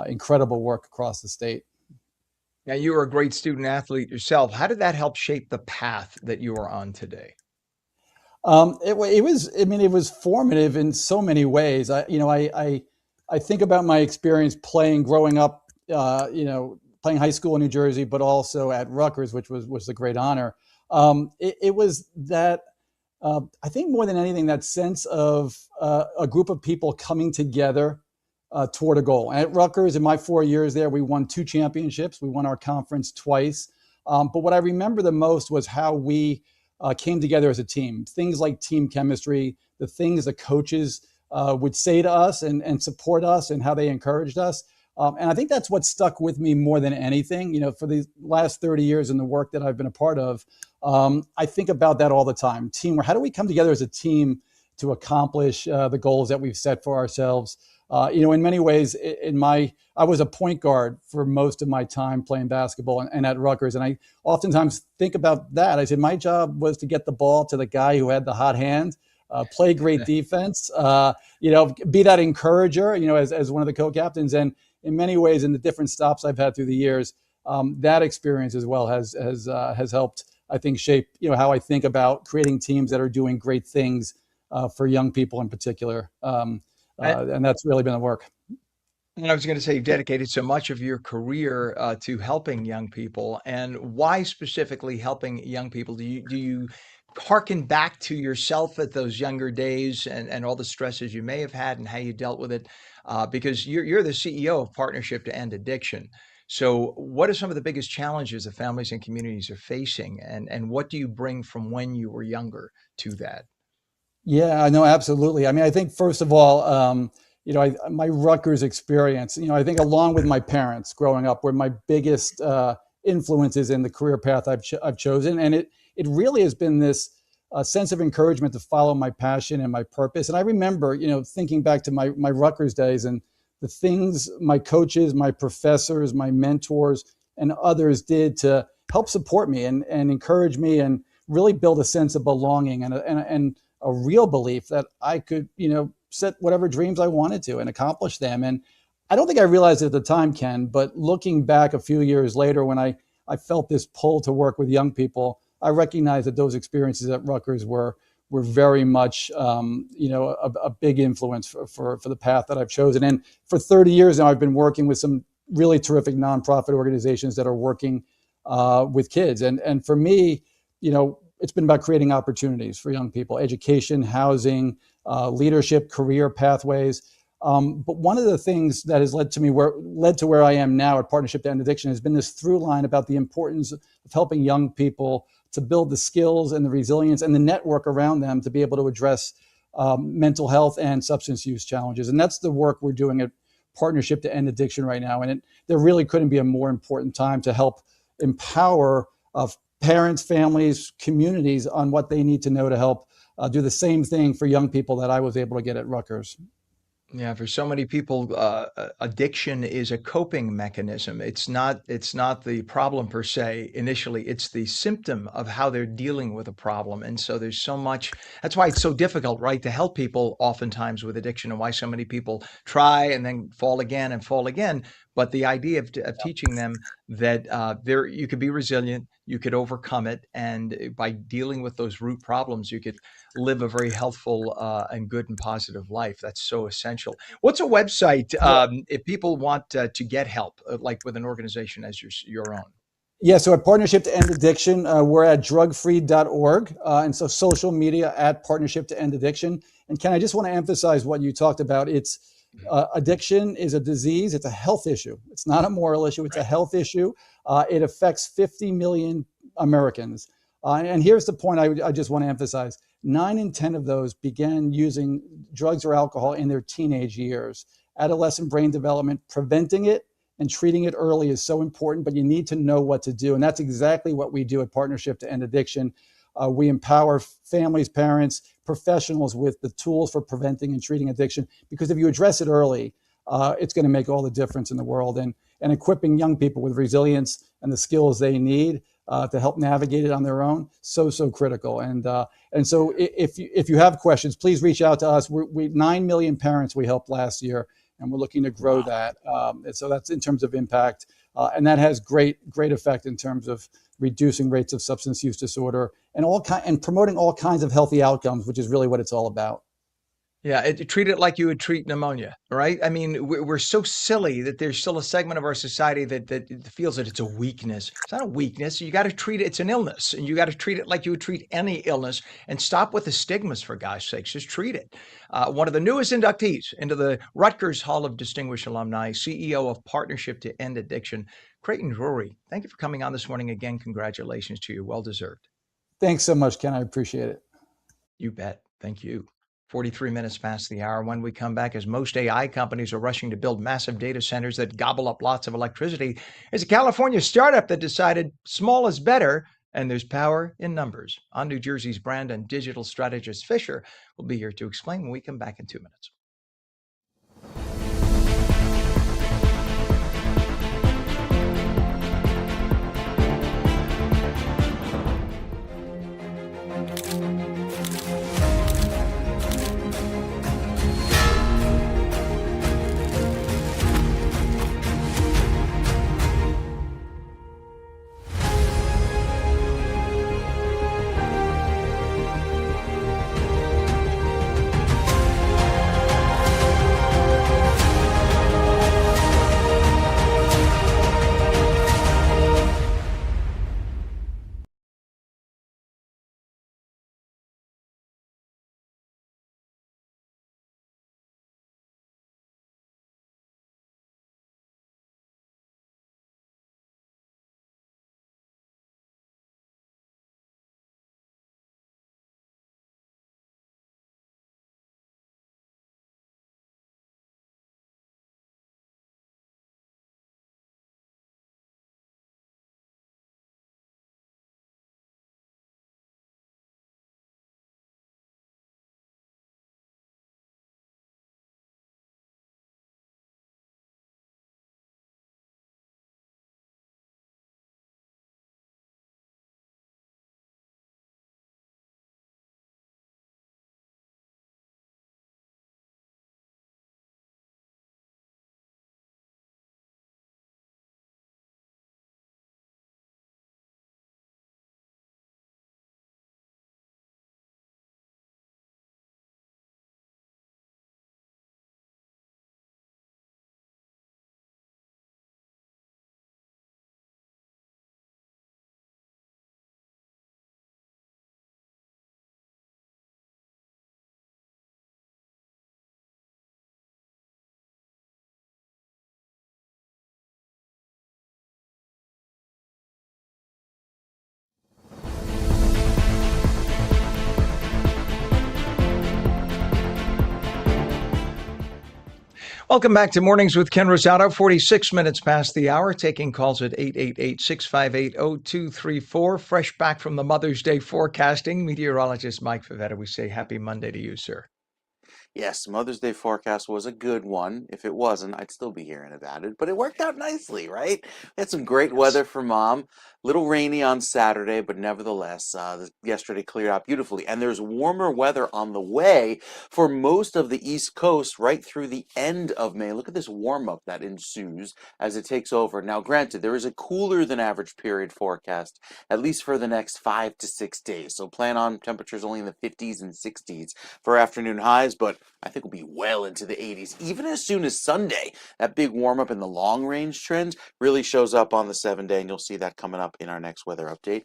incredible work across the state. Now, you were a great student athlete yourself. How did that help shape the path that you are on today? It was formative in so many ways. I think about my experience growing up, playing high school in New Jersey, but also at Rutgers, which was a great honor. It was that, I think more than anything, that sense of a group of people coming together toward a goal. At Rutgers, in my 4 years there, we won 2 championships. We won our conference twice. But what I remember the most was how we came together as a team. Things like team chemistry, the things the coaches would say to us and support us, and how they encouraged us. And I think that's what stuck with me more than anything. For the last 30 years in the work that I've been a part of, I think about that all the time. Teamwork. How do we come together as a team to accomplish the goals that we've set for ourselves? In many ways, I was a point guard for most of my time playing basketball and at Rutgers. And I oftentimes think about that. I said, my job was to get the ball to the guy who had the hot hand, play great defense, be that encourager, as one of the co-captains. And in many ways, in the different stops I've had through the years, that experience as well has helped, I think, shape how I think about creating teams that are doing great things for young people in particular, and that's really been the work. And I was going to say, you've dedicated so much of your career to helping young people, and why specifically helping young people? Do you harken back to yourself at those younger days and all the stresses you may have had and how you dealt with it? Because you're the CEO of Partnership to End Addiction. So what are some of the biggest challenges that families and communities are facing? And what do you bring from when you were younger to that? Yeah, I know, absolutely. I mean, I think first of all, my Rutgers experience, I think along with my parents growing up were my biggest influences in the career path I've chosen. And it really has been this sense of encouragement to follow my passion and my purpose. And I remember, thinking back to my Rutgers days and the things my coaches, my professors, my mentors, and others did to help support me and encourage me and really build a sense of belonging and a real belief that I could, set whatever dreams I wanted to and accomplish them. And I don't think I realized it at the time, Ken, but looking back a few years later when I felt this pull to work with young people, I recognized that those experiences at Rutgers were very much, a big influence for the path that I've chosen. And for 30 years now, I've been working with some really terrific nonprofit organizations that are working with kids. And for me, it's been about creating opportunities for young people, education, housing, leadership, career pathways. But one of the things that has led to where I am now at Partnership to End Addiction has been this through line about the importance of helping young people to build the skills and the resilience and the network around them to be able to address mental health and substance use challenges. And that's the work we're doing at Partnership to End Addiction right now. And there really couldn't be a more important time to help empower parents, families, communities on what they need to know to help do the same thing for young people that I was able to get at Rutgers. Yeah, for so many people, addiction is a coping mechanism. It's not the problem per se initially. It's the symptom of how they're dealing with a problem. And so there's so much, that's why it's so difficult, right, to help people oftentimes with addiction, and why so many people try and then fall again and fall again. But the idea of teaching them that you could be resilient, you could overcome it, and by dealing with those root problems, you could live a very healthful and good and positive life. That's so essential. What's a website if people want to get help, like with an organization as your own? Yeah, so at Partnership to End Addiction, we're at drugfree.org. And so social media at Partnership to End Addiction. And Ken, I just want to emphasize what you talked about. It's addiction is a disease. It's a health issue. It's not a moral issue. It's a health issue. It affects 50 million Americans. And here's the point I just want to emphasize. 9 in 10 of those began using drugs or alcohol in their teenage years. Adolescent brain development, preventing it and treating it early is so important, but you need to know what to do. And that's exactly what we do at Partnership to End Addiction. We empower families, parents, professionals with the tools for preventing and treating addiction, because if you address it early, it's going to make all the difference in the world. And equipping young people with resilience and the skills they need to help navigate it on their own, so critical. And so if you have questions, please reach out to us. We 9 million parents we helped last year, and we're looking to grow that. And so that's in terms of impact, and that has great effect in terms of reducing rates of substance use disorder and promoting all kinds of healthy outcomes, which is really what it's all about. Yeah, treat it like you would treat pneumonia, right? I mean, we're so silly that there's still a segment of our society that feels that it's a weakness. It's not a weakness. You got to treat it. It's an illness, and you got to treat it like you would treat any illness, and stop with the stigmas, for gosh sakes. Just treat it. One of the newest inductees into the Rutgers Hall of Distinguished Alumni, CEO of Partnership to End Addiction, Creighton Drury. Thank you for coming on this morning again. Congratulations to you. Well deserved. Thanks so much, Ken. I appreciate it. You bet. Thank you. 43 minutes past the hour. When we come back, as most AI companies are rushing to build massive data centers that gobble up lots of electricity, there's a California startup that decided small is better, and there's power in numbers. On New Jersey's brand and digital strategist Fisher will be here to explain when we come back in 2 minutes. Welcome back to Mornings with Ken Rosato. 46 minutes past the hour, taking calls at 888-658-0234. Fresh back from the Mother's Day forecasting, meteorologist Mike Favetta. We say happy Monday to you, sir. Yes, Mother's Day forecast was a good one. If it wasn't, I'd still be hearing about it, but it worked out nicely, right? We had some great weather for Mom. Little rainy on Saturday, but nevertheless, yesterday cleared out beautifully. And there's warmer weather on the way for most of the East Coast right through the end of May. Look at this warm up that ensues as it takes over. Now, granted, there is a cooler than average period forecast, at least for the next 5 to 6 days. So plan on temperatures only in the 50s and 60s for afternoon highs, but I think we'll be well into the 80s, even as soon as Sunday. That big warm up in the long range trend really shows up on the 7-day, and you'll see that coming up in our next weather update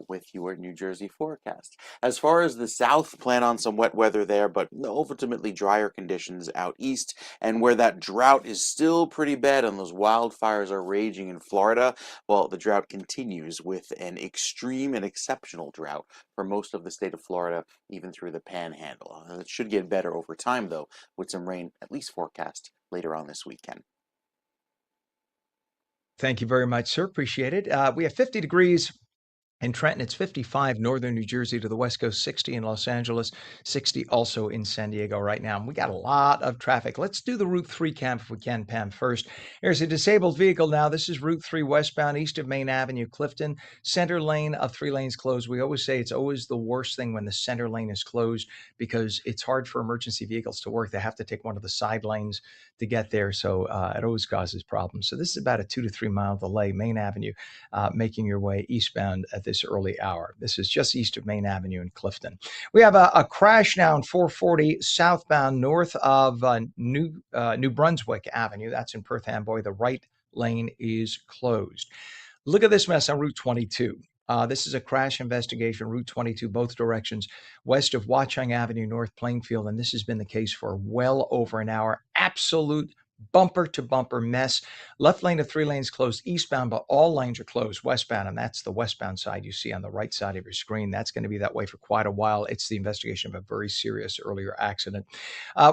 with your New Jersey forecast. As far as the south, plan on some wet weather there, but ultimately drier conditions out east. And where that drought is still pretty bad and those wildfires are raging in Florida, well, the drought continues with an extreme and exceptional drought for most of the state of Florida, even through the panhandle. It should get better over time, though, with some rain at least forecast later on this weekend. Thank you very much, sir. Appreciate it. We have 50 degrees in Trenton. It's 55 northern New Jersey to the west coast, 60 in Los Angeles, 60 also in San Diego right now. And we got a lot of traffic. Let's do the Route 3 cam if we can, Pam, first. There's a disabled vehicle now. This is Route 3 westbound east of Main Avenue, Clifton. Center lane of 3 lanes closed. We always say it's always the worst thing when the center lane is closed because it's hard for emergency vehicles to work. They have to take one of the side lanes to get there. So it always causes problems. So this is about a 2 to 3 mile delay, Main Avenue, making your way eastbound at this early hour. This is just east of Main Avenue in Clifton. We have a crash now in 440 southbound north of New Brunswick Avenue. That's in Perth Amboy. The right lane is closed. Look at this mess on Route 22. This is a crash investigation, Route 22, both directions, west of Watchung Avenue, North Plainfield, and this has been the case for well over an hour. Absolute bumper-to-bumper mess. Left lane of 3 lanes closed eastbound, but all lanes are closed westbound, and that's the westbound side you see on the right side of your screen. That's going to be that way for quite a while. It's the investigation of a very serious earlier accident.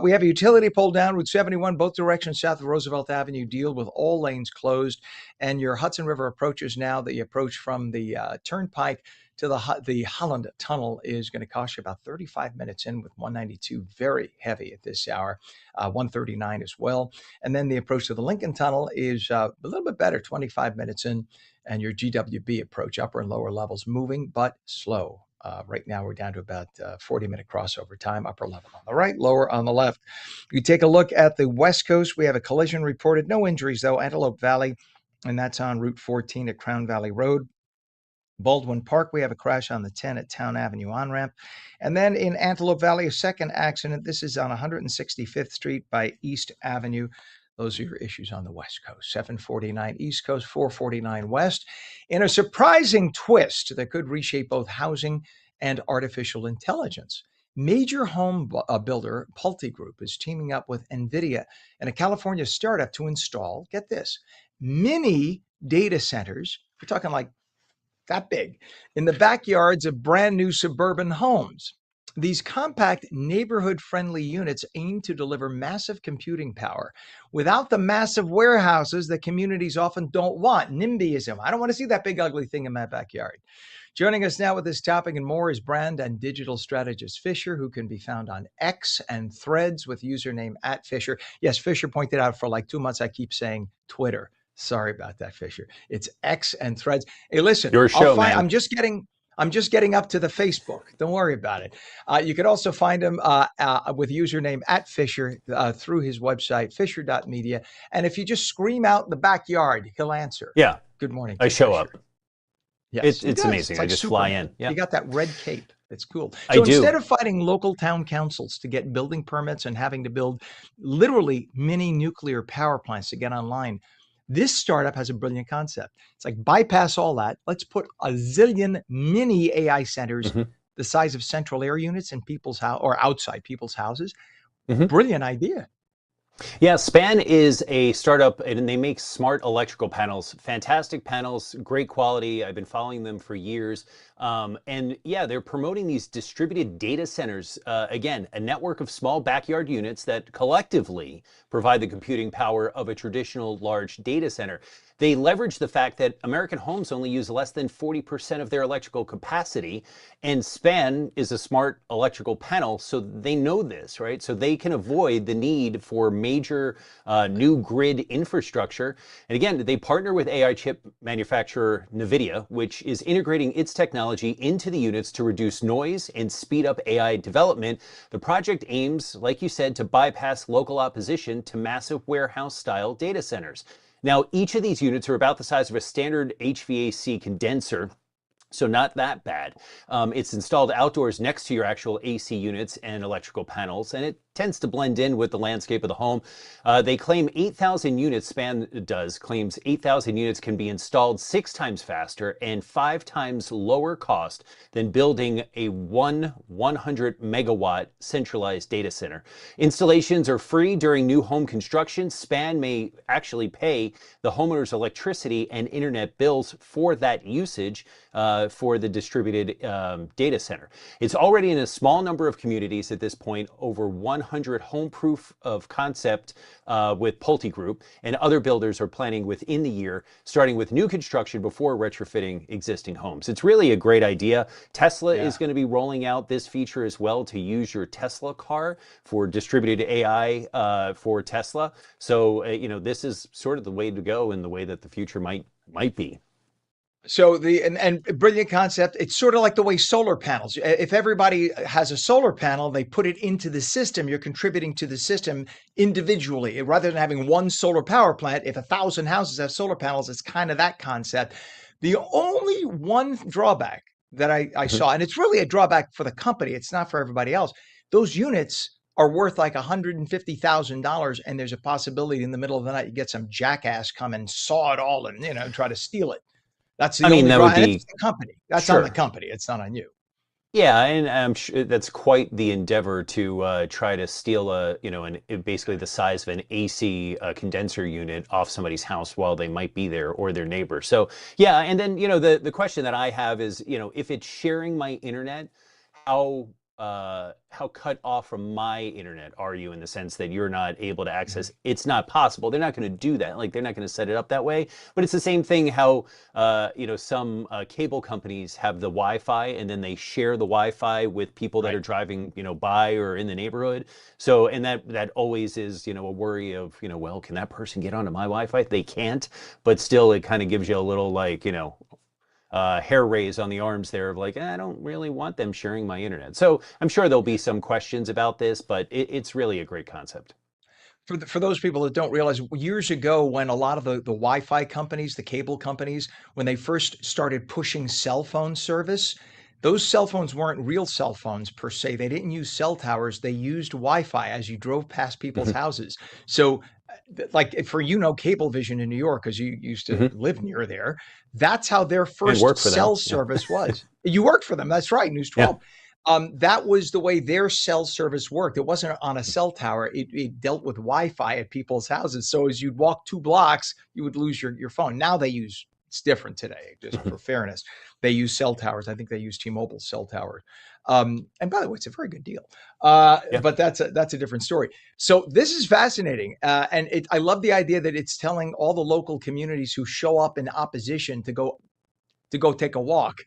We have a utility pole down, Route 71, both directions south of Roosevelt Avenue, deal with all lanes closed, and your Hudson River approaches now that you approach from the Turnpike to the Holland Tunnel is going to cost you about 35 minutes in with 192, very heavy at this hour, 139 as well. And then the approach to the Lincoln Tunnel is a little bit better, 25 minutes in, and your GWB approach, upper and lower levels, moving but slow. Right now, we're down to about 40-minute crossover time, upper level on the right, lower on the left. You take a look at the West Coast. We have a collision reported, no injuries though, Antelope Valley, and that's on Route 14 at Crown Valley Road. Baldwin Park, we have a crash on the 10 at Town Avenue on-ramp. And then in Antelope Valley, a second accident. This is on 165th Street by East Avenue. Those are your issues on the West Coast. 749 East Coast, 449 West. In a surprising twist that could reshape both housing and artificial intelligence, major home builder Pulte Group is teaming up with NVIDIA and a California startup to install, get this, mini data centers. We're talking like that big, in the backyards of brand new suburban homes. These compact neighborhood-friendly units aim to deliver massive computing power without the massive warehouses that communities often don't want. NIMBYism. I don't want to see that big ugly thing in my backyard. Joining us now with this topic and more is brand and digital strategist Fisher, who can be found on X and Threads with username @Fisher. Yes, Fisher pointed out for like 2 months I keep saying Twitter. Sorry about that, Fisher. It's X and Threads. Hey, listen, Your show, man. I'm just getting up to the Facebook. Don't worry about it. You could also find him with username @Fisher through his website, fisher.media. And if you just scream out in the backyard, he'll answer. Yeah. Good morning. I show Fisher. up. Yes, It's amazing. It's I like just Superman. fly in. Yeah. You got that red cape. It's cool. I So do. instead of fighting local town councils to get building permits and having to build literally mini nuclear power plants to get online, this startup has a brilliant concept. It's like bypass all that. Let's put a zillion mini AI centers the size of central air units in people's house or outside people's houses. Brilliant idea. Yeah, Span is a startup and they make smart electrical panels. Fantastic panels, great quality. I've been following them for years. And yeah, they're promoting these distributed data centers. Again, a network of small backyard units that collectively provide the computing power of a traditional large data center. They leverage the fact that American homes only use less than 40% of their electrical capacity, and Span is a smart electrical panel, so they know this, right? So they can avoid the need for major new grid infrastructure. And again, they partner with AI chip manufacturer NVIDIA, which is integrating its technology into the units to reduce noise and speed up AI development. The project aims, like you said, to bypass local opposition to massive warehouse-style data centers. Now, each of these units are about the size of a standard HVAC condenser, so not that bad. It's installed outdoors next to your actual AC units and electrical panels, and it tends to blend in with the landscape of the home. They claim 8,000 units, Span claims 8,000 units can be installed 6 times faster and 5 times lower cost than building a 100 megawatt centralized data center. Installations are free during new home construction. Span may actually pay the homeowner's electricity and internet bills for that usage for the distributed data center. It's already in a small number of communities at this point, over 100 home proof of concept with Pulte Group, and other builders are planning within the year, starting with new construction before retrofitting existing homes. It's really a great idea. Tesla is going to be rolling out this feature as well to use your Tesla car for distributed AI for Tesla. So, this is sort of the way to go and the way that the future might be. So and brilliant concept. It's sort of like the way solar panels. If everybody has a solar panel, they put it into the system. You're contributing to the system individually, rather than having one solar power plant. If 1,000 houses have solar panels, it's kind of that concept. The only one drawback that I saw, and it's really a drawback for the company, it's not for everybody else. Those units are worth like $150,000, and there's a possibility in the middle of the night you get some jackass come and saw it all and try to steal it. That's the only that would and it's be the company. That's on the sure. company. It's not on you. Yeah, and I'm sure that's quite the endeavor to try to steal basically the size of an AC condenser unit off somebody's house while they might be there or their neighbor. So yeah, and then the question that I have is if it's sharing my internet, how cut off from my internet are you, in the sense that you're not able to access? It's not possible. They're not going to do that. Like, they're not going to set it up that way. But it's the same thing how some cable companies have the Wi-Fi, and then they share the Wi-Fi with people that are driving by or in the neighborhood. So, and that always is a worry of well, can that person get onto my Wi-Fi? They can't, but still it kind of gives you a little hair raise on the arms there of like, I don't really want them sharing my internet. So I'm sure there'll be some questions about this, but it's really a great concept. For those people that don't realize, years ago, when a lot of the Wi-Fi companies, the cable companies, when they first started pushing cell phone service, those cell phones weren't real cell phones per se. They didn't use cell towers. They used Wi-Fi as you drove past people's houses. So like for Cablevision in New York, because you used to live near there, that's how their And first work for them. cell service was. You worked for them. That's right, News Yeah. 12. That was the way their cell service worked. It wasn't on a cell tower. It dealt with Wi-Fi at people's houses. So as you'd walk 2 blocks, you would lose your phone. Now it's different today, just for fairness. They use cell towers. I think they use T-Mobile cell towers. And by the way, it's a very good deal. Yeah. But that's a different story. So this is fascinating. And I love the idea that it's telling all the local communities who show up in opposition to go take a walk,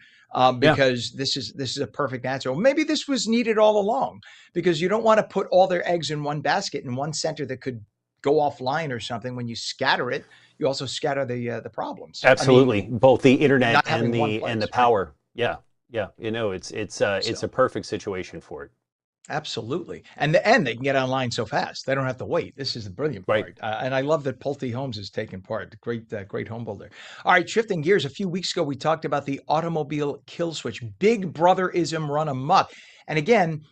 because this is a perfect answer. Well, maybe this was needed all along, because you don't want to put all their eggs in one basket in one center that could go offline or something. When you scatter it, you also scatter the problems. Absolutely. Both the internet Not and having one the place, right? power. Yeah. Yeah. It's a perfect situation for it. Absolutely. And they can get online so fast. They don't have to wait. This is the brilliant Right. part. And I love that Pulte Homes is taking part. Great home builder. All right, shifting gears. A few weeks ago, we talked about the automobile kill switch. Big brotherism run amok. And again,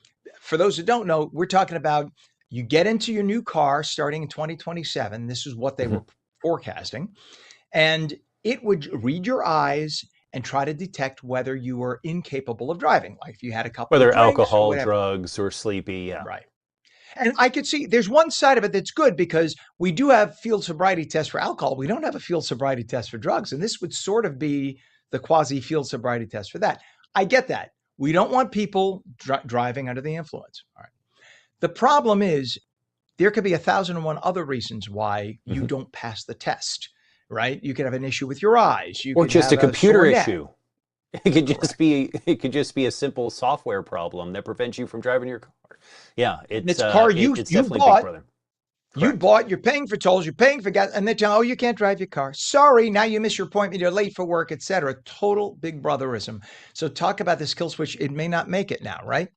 for those who don't know, we're talking about you get into your new car starting in 2027. This is what they were forecasting. And it would read your eyes and try to detect whether you were incapable of driving, like if you had a couple Whether of drinks or alcohol, whatever. drugs, or sleepy. Yeah. Right. And I could see there's one side of it that's good because we do have field sobriety tests for alcohol. We don't have a field sobriety test for drugs. And this would sort of be the quasi field sobriety test for that. I get that. We don't want people driving under the influence. All right. The problem is there could be 1,001 other reasons why you don't pass the test, right? You could have an issue with your eyes. You Or could just have a computer sore neck. issue. It could just be a simple software problem that prevents you from driving your car. Yeah, It's a car you definitely bought. Big Brother. You Correct. bought, you're paying for tolls, you're paying for gas, and they tell, oh, you can't drive your car. Sorry, now you miss your appointment, you're late for work, etc. Total big brotherism. So talk about this kill switch. It may not make it now, right?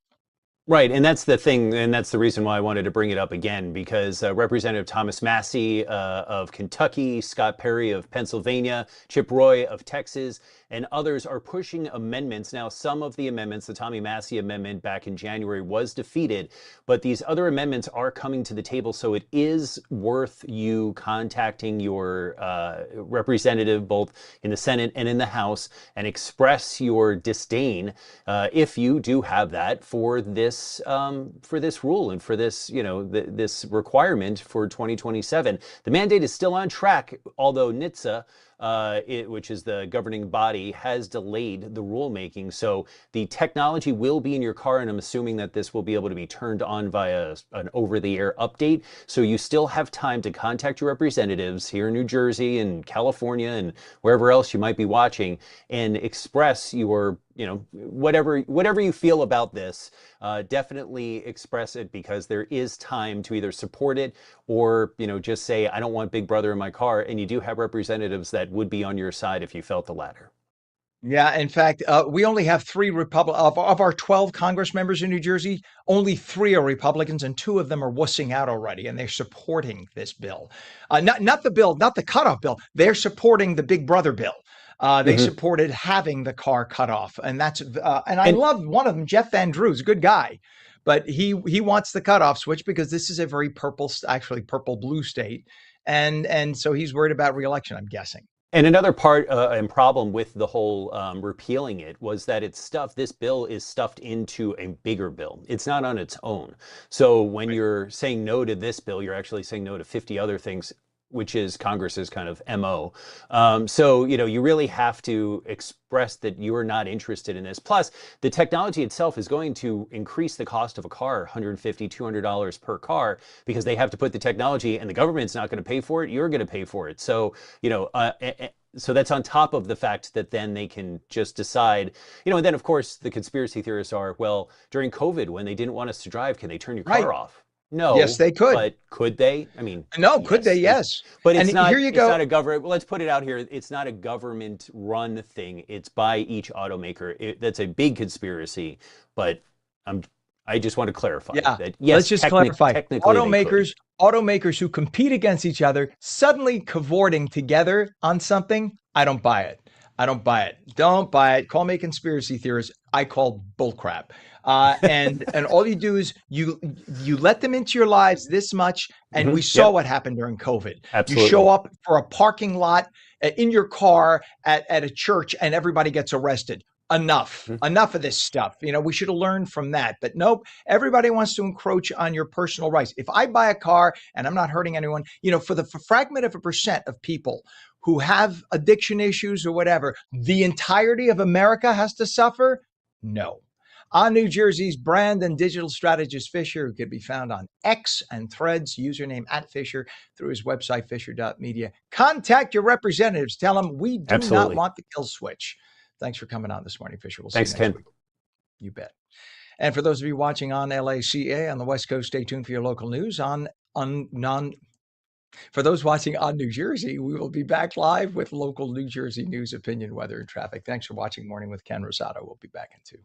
Right, and that's the thing, and that's the reason why I wanted to bring it up again, because Representative Thomas Massie of Kentucky, Scott Perry of Pennsylvania, Chip Roy of Texas, and others are pushing amendments. Now, some of the amendments, the Tommy Massie amendment back in January was defeated, but these other amendments are coming to the table, so it is worth you contacting your representative, both in the Senate and in the House, and express your disdain, if you do have that, for this rule and for this, this requirement for 2027. The mandate is still on track, although NHTSA, which is the governing body, has delayed the rulemaking. So the technology will be in your car, and I'm assuming that this will be able to be turned on via an over-the-air update. So you still have time to contact your representatives here in New Jersey and California and wherever else you might be watching and express your, whatever you feel about this. Definitely express it, because there is time to either support it or, just say, I don't want Big Brother in my car. And you do have representatives that would be on your side if you felt the latter. Yeah, in fact, we only have 3 of our 12 Congress members in New Jersey, only 3 are Republicans, and 2 of them are wussing out already, and they're supporting this bill. Not the bill, not the cutoff bill. They're supporting the Big Brother bill. They supported having the car cut off, and that's and I love one of them, Jeff Van Drew's a good guy, but he wants the cutoff switch because this is a very actually purple blue state, and so he's worried about reelection, I'm guessing. And another part and problem with the whole repealing it was that this bill is stuffed into a bigger bill. It's not on its own. So when you're saying no to this bill, you're actually saying no to 50 other things, which is Congress's kind of MO. So, you really have to express that you are not interested in this. Plus, the technology itself is going to increase the cost of a car, $150, $200 per car, because they have to put the technology, and the government's not going to pay for it. You're going to pay for it. So, so that's on top of the fact that then they can just decide, and then of course the conspiracy theorists are, well, during COVID, when they didn't want us to drive, can they turn your car off? No. Yes, they could. But could they? I mean, no. Could they? Yes. But it's not. Here you go. It's not a government. Well, let's put it out here. It's not a government-run thing. It's by each automaker. That's a big conspiracy. But I just want to clarify that. Yes, let's just clarify. Automakers who compete against each other suddenly cavorting together on something. I don't buy it. Don't buy it. Call me a conspiracy theorist. I call bullcrap. And all you do is you let them into your lives this much, and we saw what happened during COVID. Absolutely. You show up for a parking lot in your car at a church, and everybody gets arrested. Enough of this stuff. We should have learned from that. But nope, everybody wants to encroach on your personal rights. If I buy a car and I'm not hurting anyone, for the fragment of a percent of people who have addiction issues or whatever, the entirety of America has to suffer? No. On New Jersey's brand and digital strategist Fisher, who can be found on X and Threads, username @Fisher, through his website, fisher.media. Contact your representatives. Tell them we do not want the kill switch. Thanks for coming on this morning, Fisher. We'll see you next week. You bet. And for those of you watching on LACA on the West Coast, stay tuned for your local news. For those watching on New Jersey, we will be back live with local New Jersey news, opinion, weather, and traffic. Thanks for watching Morning with Ken Rosato. We'll be back in 2.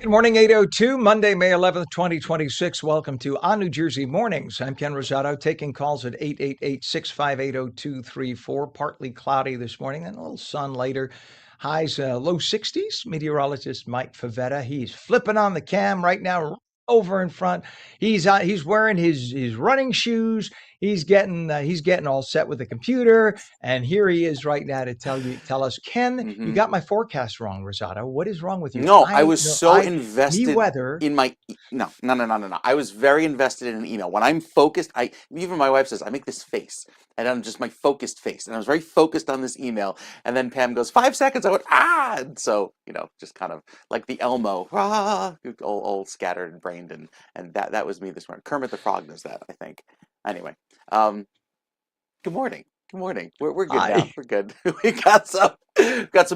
Good morning, 8:02, Monday, May 11th, 2026. Welcome to On New Jersey Mornings. I'm Ken Rosato, taking calls at 888-658-0234. Partly cloudy this morning and a little sun later. Highs low 60s. Meteorologist Mike Favetta, he's flipping on the cam right now, over in front. He's wearing his running shoes. He's getting all set with the computer, and here he is right now to tell us, Ken, you got my forecast wrong, Rosato. What is wrong with you? No, I was so Me invested weather. in my no. I was very invested in an email. When I'm focused, even my wife says I make this face, and I'm just my focused face, and I was very focused on this email. And then Pam goes 5 seconds. I went and so just kind of like the Elmo, all scattered and brained, and that was me this morning. Kermit the Frog does that, I think. Anyway, good morning. Good morning. We're good now. We're good. We got some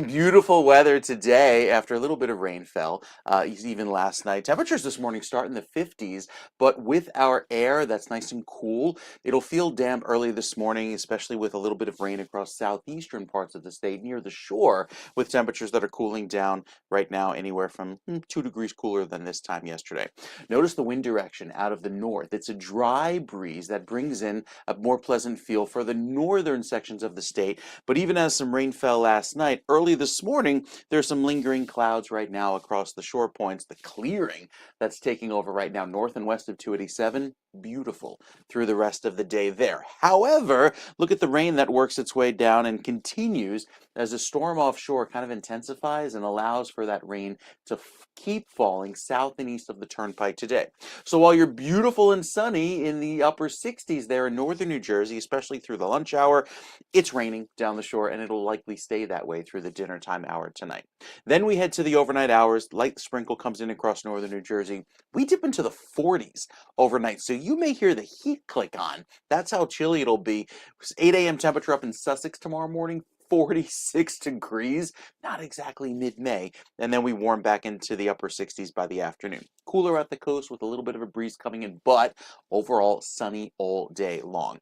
beautiful weather today after a little bit of rain fell. Even last night. Temperatures this morning start in the 50s, but with our air that's nice and cool, it'll feel damp early this morning, especially with a little bit of rain across southeastern parts of the state near the shore, with temperatures that are cooling down right now anywhere from 2 degrees cooler than this time yesterday. Notice the wind direction out of the north. It's a dry breeze that brings in a more pleasant feel for the northern sections of the state. But even as some rain fell last night, early this morning, there's some lingering clouds right now across the shore points. The clearing that's taking over right now, north and west of 287, beautiful through the rest of the day there. However, look at the rain that works its way down and continues as a storm offshore kind of intensifies and allows for that rain to keep falling south and east of the turnpike today. So while you're beautiful and sunny in the upper 60s there in northern New Jersey, especially through the lunch hour, it's raining down the shore, and it'll likely stay that way through the dinner time hour tonight. Then we head to the overnight hours. Light sprinkle comes in across northern New Jersey. We dip into the 40s overnight, so you may hear the heat click on. That's how chilly it'll be. 8 a.m. temperature up in Sussex tomorrow morning, 46 degrees, not exactly mid-May, and then we warm back into the upper 60s by the afternoon. Cooler at the coast with a little bit of a breeze coming in, but overall sunny all day long.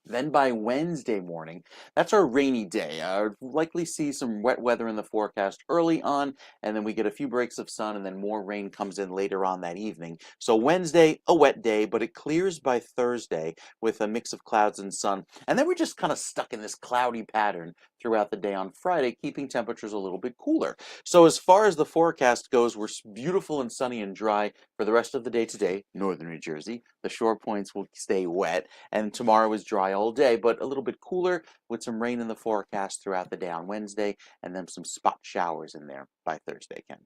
Then by Wednesday morning, that's our rainy day. Likely see some wet weather in the forecast early on, and then we get a few breaks of sun, and then more rain comes in later on that evening. So Wednesday, a wet day, but it clears by Thursday with a mix of clouds and sun. And then we're just kind of stuck in this cloudy pattern throughout the day on Friday, keeping temperatures a little bit cooler. So as far as the forecast goes, we're beautiful and sunny and dry for the rest of the day today, northern New Jersey. The shore points will stay wet, and tomorrow is dry all day, but a little bit cooler with some rain in the forecast throughout the day on Wednesday, and then some spot showers in there by Thursday, Ken.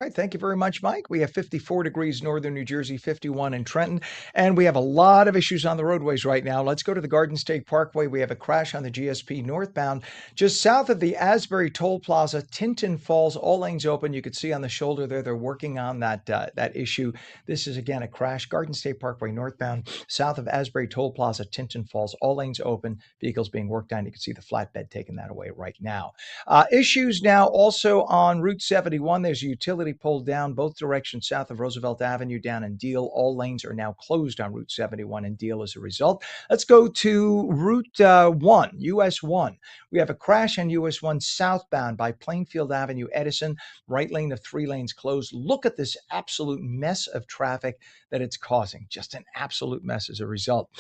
All right, thank you very much, Mike. We have 54 degrees northern New Jersey, 51 in Trenton, and we have a lot of issues on the roadways right now. Let's go to the Garden State Parkway. We have a crash on the GSP northbound just south of the Asbury Toll Plaza. Tinton Falls, all lanes open. You could see on the shoulder there, they're working on that issue. This is, again, a crash. Garden State Parkway northbound, south of Asbury Toll Plaza, Tinton Falls, all lanes open. Vehicles being worked on. You can see the flatbed taking that away right now. Issues now also on Route 71. There's a utility pulled down both directions south of Roosevelt Avenue down in Deal. All lanes are now closed on Route 71 in Deal as a result. Let's go to Route 1, US 1. We have a crash on US 1 southbound by Plainfield Avenue, Edison. Right lane of 3 lanes closed. Look at this absolute mess of traffic that it's causing. Just an absolute mess as a result.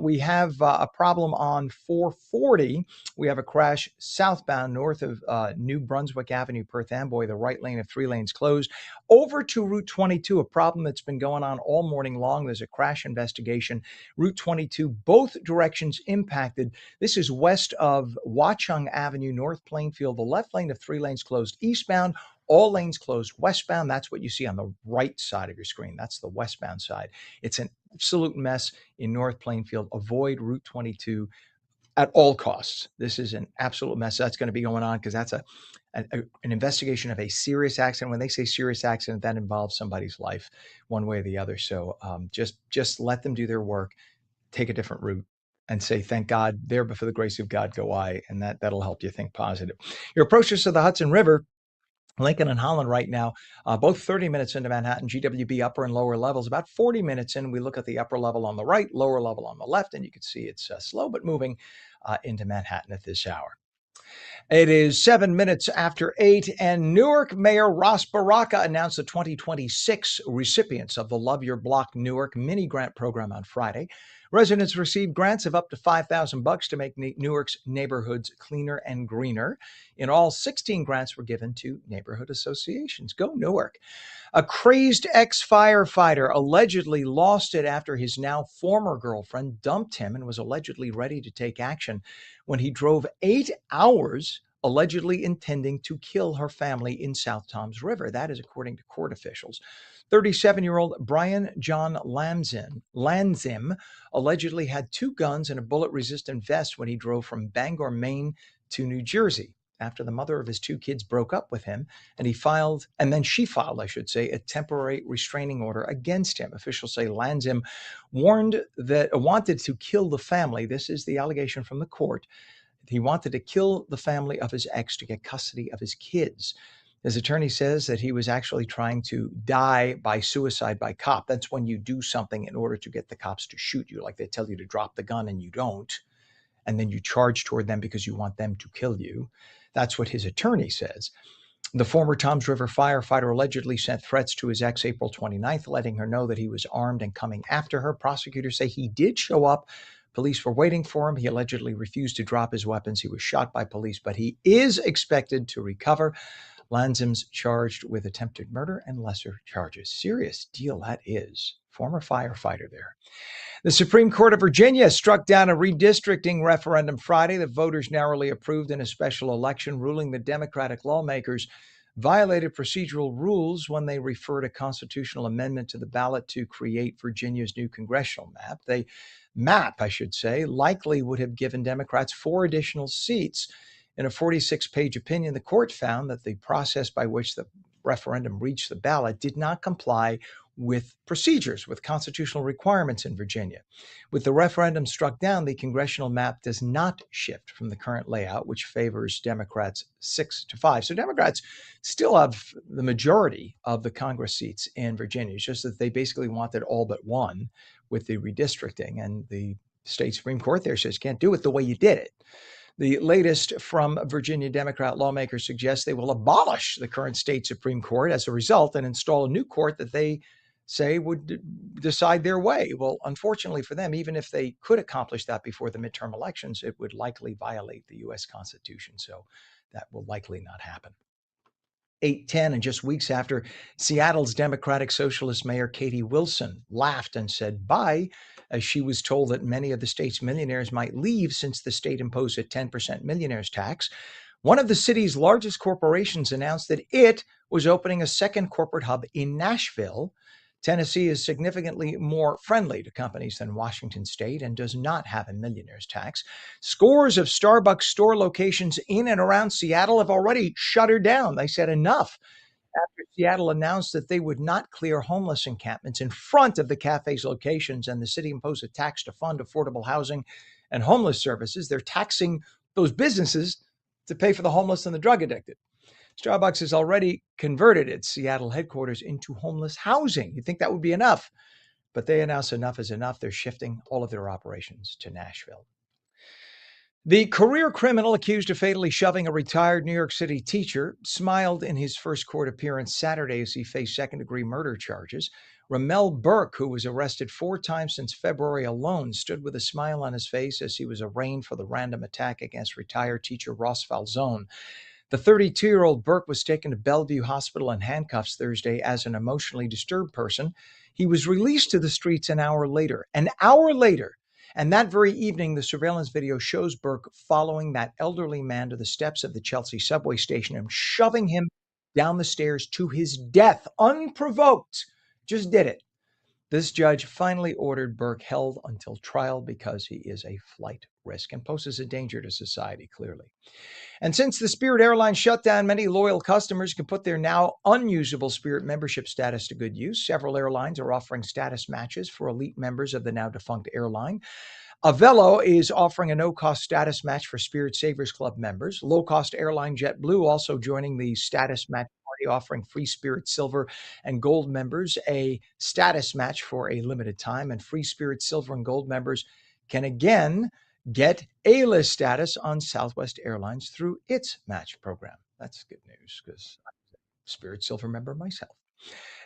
We have a problem on 440. We have a crash southbound north of New Brunswick Avenue, Perth Amboy. The right lane of 3 lanes closed. Over to Route 22, a problem that's been going on all morning long. There's a crash investigation. Route 22, both directions impacted. This is west of Watchung Avenue, North Plainfield. The left lane of 3 lanes closed eastbound. All lanes closed westbound. That's what you see on the right side of your screen. That's the westbound side. It's an absolute mess in North Plainfield. Avoid Route 22 at all costs. This is an absolute mess. That's going to be going on because that's an investigation of a serious accident. When they say serious accident, that involves somebody's life one way or the other. So just let them do their work, take a different route, and say, thank God, there but for the grace of God go I, and that'll help you think positive. Your approaches to the Hudson River, Lincoln and Holland right now, both 30 minutes into Manhattan, GWB upper and lower levels. About 40 minutes in, we look at the upper level on the right, lower level on the left, and you can see it's slow but moving into Manhattan at this hour. It is 7 minutes after 8, and Newark Mayor Ross Baraka announced the 2026 recipients of the Love Your Block Newark mini grant program on Friday. Residents received grants of up to $5,000 to make Newark's neighborhoods cleaner and greener. In all, 16 grants were given to neighborhood associations. Go Newark. A crazed ex-firefighter allegedly lost it after his now former girlfriend dumped him and was allegedly ready to take action when he drove 8 hours, allegedly intending to kill her family in South Toms River. That is according to court officials. 37-year-old Brian John Lanzim allegedly had 2 guns and a bullet-resistant vest when he drove from Bangor, Maine to New Jersey after the mother of his 2 kids broke up with him, and then she filed, I should say, a temporary restraining order against him. Officials say Lanzim wanted to kill the family. This is the allegation from the court. He wanted to kill the family of his ex to get custody of his kids. His attorney says that he was actually trying to die by suicide by cop. That's when you do something in order to get the cops to shoot you, like they tell you to drop the gun and you don't, and then you charge toward them because you want them to kill you. That's what his attorney says. The former Toms River firefighter allegedly sent threats to his ex April 29th, letting her know that he was armed and coming after her. Prosecutors say he did show up. Police were waiting for him. He allegedly refused to drop his weapons. He was shot by police, but he is expected to recover. Lanzim's charged with attempted murder and lesser charges. Serious deal that is. Former firefighter there. The Supreme Court of Virginia struck down a redistricting referendum Friday that voters narrowly approved in a special election, ruling the Democratic lawmakers violated procedural rules when they referred a constitutional amendment to the ballot to create Virginia's new congressional map. The map, I should say, likely would have given Democrats 4 additional seats. In a 46-page opinion, the court found that the process by which the referendum reached the ballot did not comply with procedures, with constitutional requirements in Virginia. With the referendum struck down, the congressional map does not shift from the current layout, which favors Democrats 6-5. So Democrats still have the majority of the Congress seats in Virginia. It's just that they basically wanted all but one with the redistricting, and the state Supreme Court there says can't do it the way you did it. The latest from Virginia Democrat lawmakers suggests they will abolish the current state Supreme Court as a result and install a new court that they say would decide their way. Well, unfortunately for them, even if they could accomplish that before the midterm elections, it would likely violate the U.S. Constitution. So that will likely not happen. 8:10, and just weeks after Seattle's Democratic Socialist Mayor Katie Wilson laughed and said bye, as she was told that many of the state's millionaires might leave since the state imposed a 10% millionaires tax. One of the city's largest corporations announced that it was opening a second corporate hub in Nashville. Tennessee is significantly more friendly to companies than Washington State and does not have a millionaire's tax. Scores of Starbucks store locations in and around Seattle have already shuttered down. They said enough after Seattle announced that they would not clear homeless encampments in front of the cafe's locations, and the city imposed a tax to fund affordable housing and homeless services. They're taxing those businesses to pay for the homeless and the drug addicted. Starbucks has already converted its Seattle headquarters into homeless housing. You'd think that would be enough, but they announced enough is enough. They're shifting all of their operations to Nashville. The career criminal accused of fatally shoving a retired New York City teacher smiled in his first court appearance Saturday as he faced second-degree murder charges. Ramel Burke, who was arrested 4 times since February alone, stood with a smile on his face as he was arraigned for the random attack against retired teacher Ross Falzone. The 32-year-old Burke was taken to Bellevue Hospital in handcuffs Thursday as an emotionally disturbed person. He was released to the streets an hour later. And that very evening, the surveillance video shows Burke following that elderly man to the steps of the Chelsea subway station and shoving him down the stairs to his death, unprovoked. Just did it. This judge finally ordered Burke held until trial because he is a flight risk and poses a danger to society, clearly. And since the Spirit Airlines shutdown, many loyal customers can put their now unusable Spirit membership status to good use. Several airlines are offering status matches for elite members of the now defunct airline. Avelo is offering a no-cost status match for Spirit Savers Club members. Low-cost airline JetBlue also joining the status match party, offering free Spirit Silver and Gold members a status match for a limited time. And free Spirit Silver and Gold members can again get A-list status on Southwest Airlines through its match program. That's good news because I'm a Spirit Silver member myself.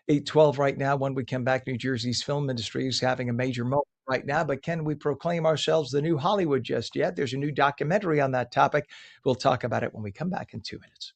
8:12 right now. When we come back, New Jersey's film industry is having a major moment right now, but can we proclaim ourselves the new Hollywood just yet? There's a new documentary on that topic. We'll talk about it when we come back in 2 minutes.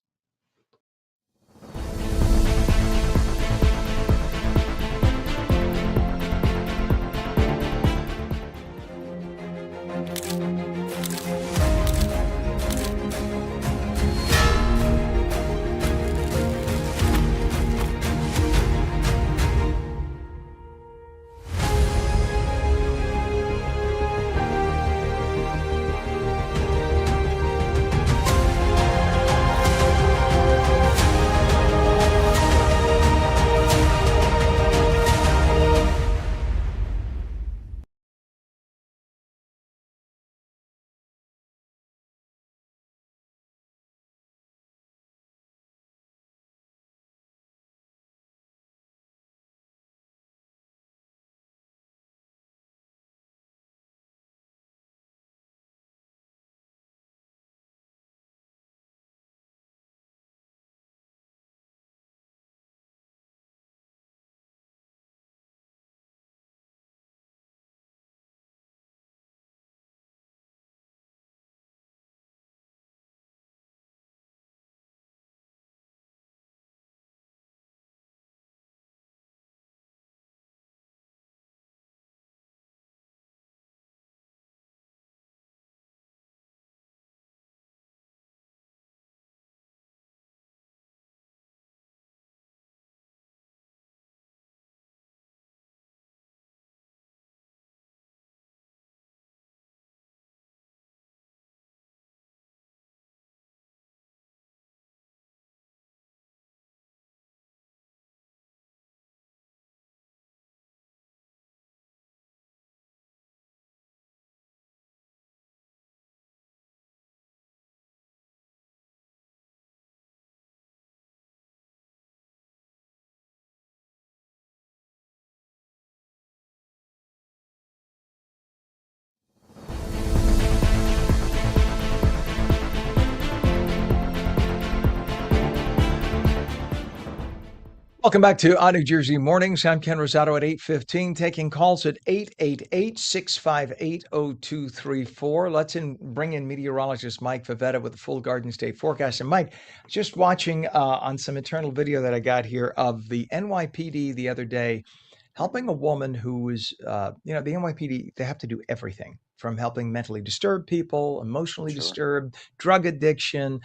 Welcome back to On New Jersey Mornings. I'm Ken Rosato at 8:15, taking calls at 888-658-0234. Let's bring in meteorologist Mike Favetta with the full Garden State forecast. And Mike, just watching on some internal video that I got here of the NYPD the other day, helping a woman who was, the NYPD, they have to do everything from helping mentally disturbed people, emotionally Sure. disturbed, drug addiction,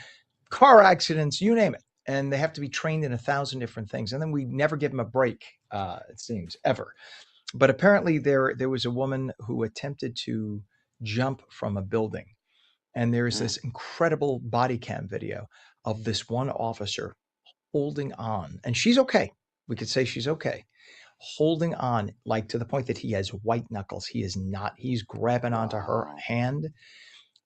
car accidents, you name it. And they have to be trained in 1,000 different things. And then we never give them a break, it seems, ever. But apparently there was a woman who attempted to jump from a building. And there's Mm. this incredible body cam video of this one officer holding on. And she's okay. We could say she's okay. Holding on, like to the point that he has white knuckles. He is not. He's grabbing onto her Wow. hand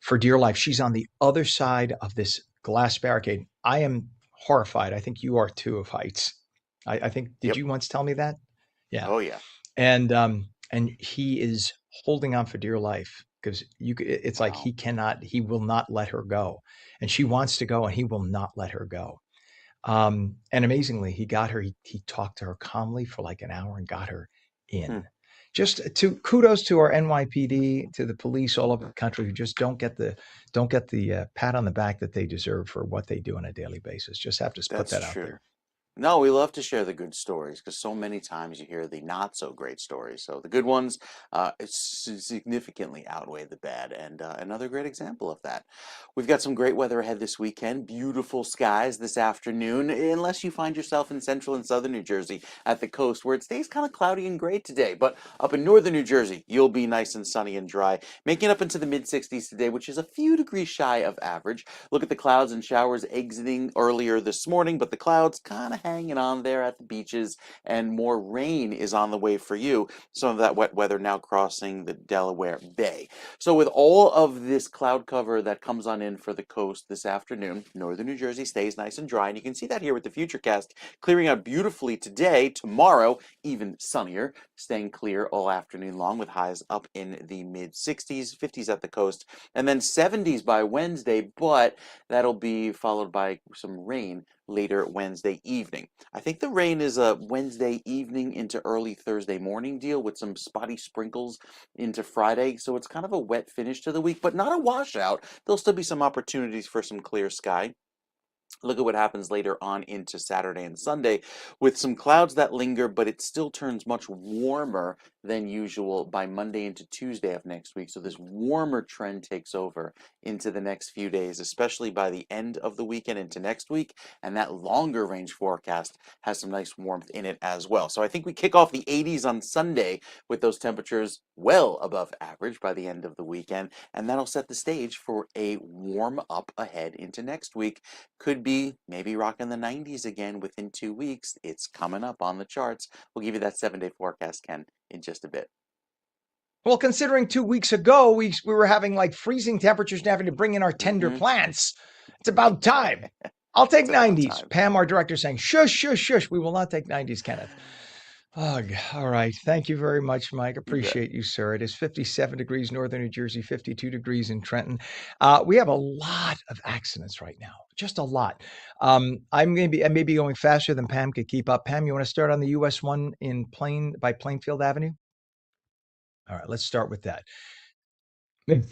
for dear life. She's on the other side of this glass barricade. I am horrified. I think you are too of heights. I think, did Yep. you once tell me that? Yeah. Oh, yeah. And he is holding on for dear life because it's like Wow. he will not let her go. And she wants to go and he will not let her go. And amazingly, he got her, he talked to her calmly for like an hour and got her in. Hmm. Just to kudos to our NYPD, to the police all over the country who just don't get the pat on the back that they deserve for what they do on a daily basis. Just have to put That's that out true. there. No, we love to share the good stories because so many times you hear the not so great stories. So the good ones significantly outweigh the bad, and another great example of that. We've got some great weather ahead this weekend. Beautiful skies this afternoon, unless you find yourself in central and southern New Jersey at the coast, where it stays kind of cloudy and gray today. But up in northern New Jersey, you'll be nice and sunny and dry, making it up into the mid-60s today, which is a few degrees shy of average. Look at the clouds and showers exiting earlier this morning, but the clouds kind of hanging on there at the beaches, and more rain is on the way for you. Some of that wet weather now crossing the Delaware Bay. So with all of this cloud cover that comes on in for the coast this afternoon, northern New Jersey stays nice and dry, and you can see that here with the Futurecast clearing out beautifully today. Tomorrow, even sunnier, staying clear all afternoon long with highs up in the mid 60s, 50s at the coast, and then 70s by Wednesday, but that'll be followed by some rain later Wednesday evening. I think the rain is a Wednesday evening into early Thursday morning deal with some spotty sprinkles into Friday. So it's kind of a wet finish to the week, but not a washout. There'll still be some opportunities for some clear sky. Look at what happens later on into Saturday and Sunday with some clouds that linger, but it still turns much warmer than usual by Monday into Tuesday of next week. So this warmer trend takes over into the next few days, especially by the end of the weekend into next week. And that longer range forecast has some nice warmth in it as well. So I think we kick off the 80s on Sunday with those temperatures well above average by the end of the weekend. And that'll set the stage for a warm up ahead into next week. Could be maybe rocking the 90s again within 2 weeks. It's coming up on the charts. We'll give you that 7-day forecast, Ken, in just a bit. Well, considering 2 weeks ago we were having like freezing temperatures and having to bring in our tender plants, it's about time. I'll take It's about 90s. time. Pam, our director, saying, shush, shush, shush. We will not take 90s, Kenneth. Ugh. All right. Thank you very much, Mike. Appreciate you, sir. It is 57 degrees northern New Jersey, 52 degrees in Trenton. We have a lot of accidents right now, just a lot. I may be going faster than Pam could keep up. Pam, you want to start on the US 1 by Plainfield Avenue? All right, let's start with that.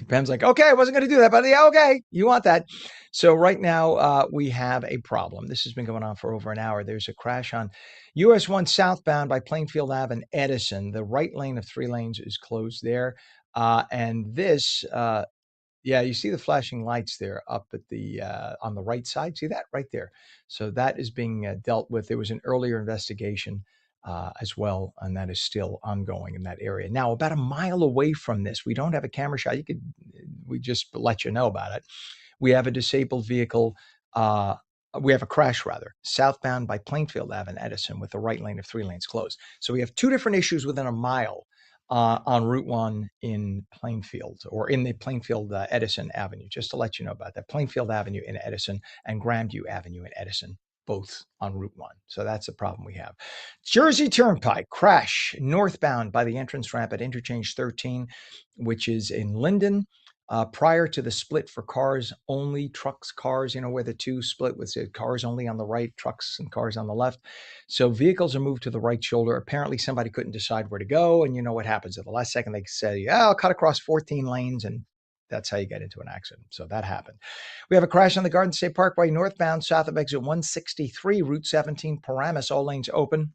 Pam's like, okay, I wasn't going to do that, but yeah, okay, you want that. So right now we have a problem. This has been going on for over an hour. There's a crash on US 1 southbound by Plainfield Ave and Edison. The right lane of 3 lanes is closed there. And this, yeah, you see the flashing lights there up at the on the right side. See that right there? So that is being dealt with. There was an earlier investigation as well, and that is still ongoing in that area. Now, about a mile away from this, we don't have a camera shot. We just let you know about it. We have a disabled vehicle. We have a crash rather, southbound by Plainfield Ave and Edison with the right lane of 3 lanes closed. So we have 2 different issues within a mile on Route 1 in Plainfield, or in the Plainfield Edison Avenue, just to let you know about that. Plainfield Avenue in Edison and Grandview Avenue in Edison, both on Route 1. So that's the problem we have. Jersey Turnpike crash northbound by the entrance ramp at Interchange 13, which is in Linden. Prior to the split for cars only, trucks, cars, where the 2 split with cars only on the right, trucks and cars on the left. So vehicles are moved to the right shoulder. Apparently somebody couldn't decide where to go. And you know what happens at the last second, they say, yeah, I'll cut across 14 lanes. And that's how you get into an accident. So that happened. We have a crash on the Garden State Parkway northbound south of exit 163, Route 17, Paramus, all lanes open.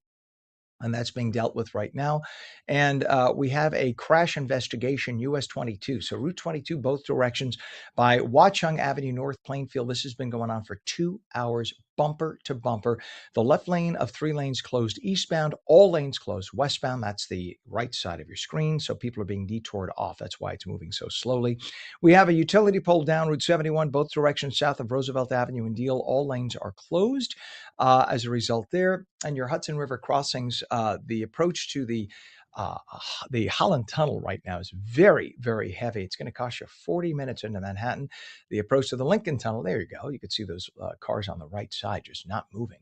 And that's being dealt with right now. And we have a crash investigation, US 22. So Route 22, both directions by Watchung Avenue, North Plainfield. This has been going on for 2 hours, bumper to bumper. The left lane of 3 lanes closed eastbound, all lanes closed westbound. That's the right side of your screen. So people are being detoured off. That's why it's moving so slowly. We have a utility pole down Route 71, both directions south of Roosevelt Avenue and Deal. All lanes are closed as a result there. And your Hudson River crossings, the approach to the Holland Tunnel right now is very, very heavy. It's going to cost you 40 minutes into Manhattan. The approach to the Lincoln Tunnel, there you go. You can see those cars on the right side just not moving.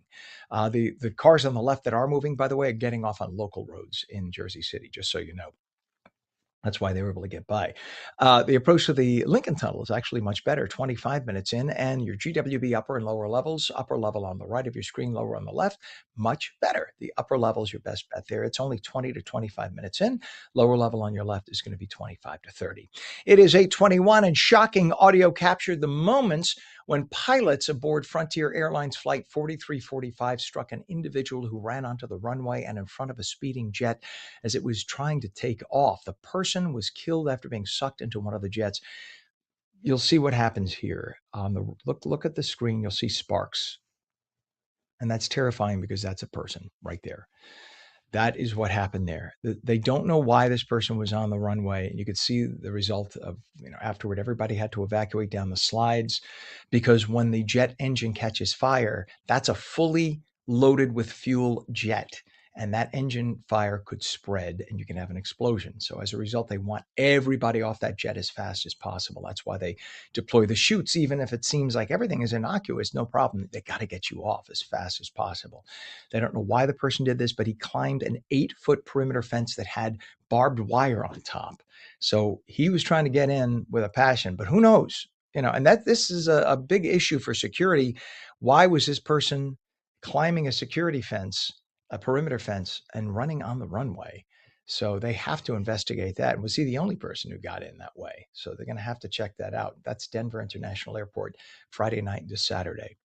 The cars on the left that are moving, by the way, are getting off on local roads in Jersey City, just so you know. That's why they were able to get by. The approach to the Lincoln Tunnel is actually much better, 25 minutes in, and your GWB upper and lower levels, upper level on the right of your screen, lower on the left, much better. The upper level is your best bet there. It's only 20 to 25 minutes in. Lower level on your left is going to be 25 to 30. It is 8:21, and shocking audio captured the moments when pilots aboard Frontier Airlines Flight 4345 struck an individual who ran onto the runway and in front of a speeding jet as it was trying to take off. The person was killed after being sucked into one of the jets. You'll see what happens here. Look at the screen. You'll see sparks. And that's terrifying because that's a person right there. That is what happened there. They don't know why this person was on the runway. And you could see the result of, afterward, everybody had to evacuate down the slides because when the jet engine catches fire, that's a fully loaded with fuel jet. And that engine fire could spread and you can have an explosion. So as a result, they want everybody off that jet as fast as possible. That's why they deploy the chutes, even if it seems like everything is innocuous, no problem. They got to get you off as fast as possible. They don't know why the person did this, but he climbed an 8-foot perimeter fence that had barbed wire on top. So he was trying to get in with a passion, but who knows? And that this is a big issue for security. Why was this person climbing a security fence, a perimeter fence, and running on the runway? So they have to investigate that. And was he the only person who got in that way? So they're going to have to check that out. That's Denver International Airport, Friday night into Saturday.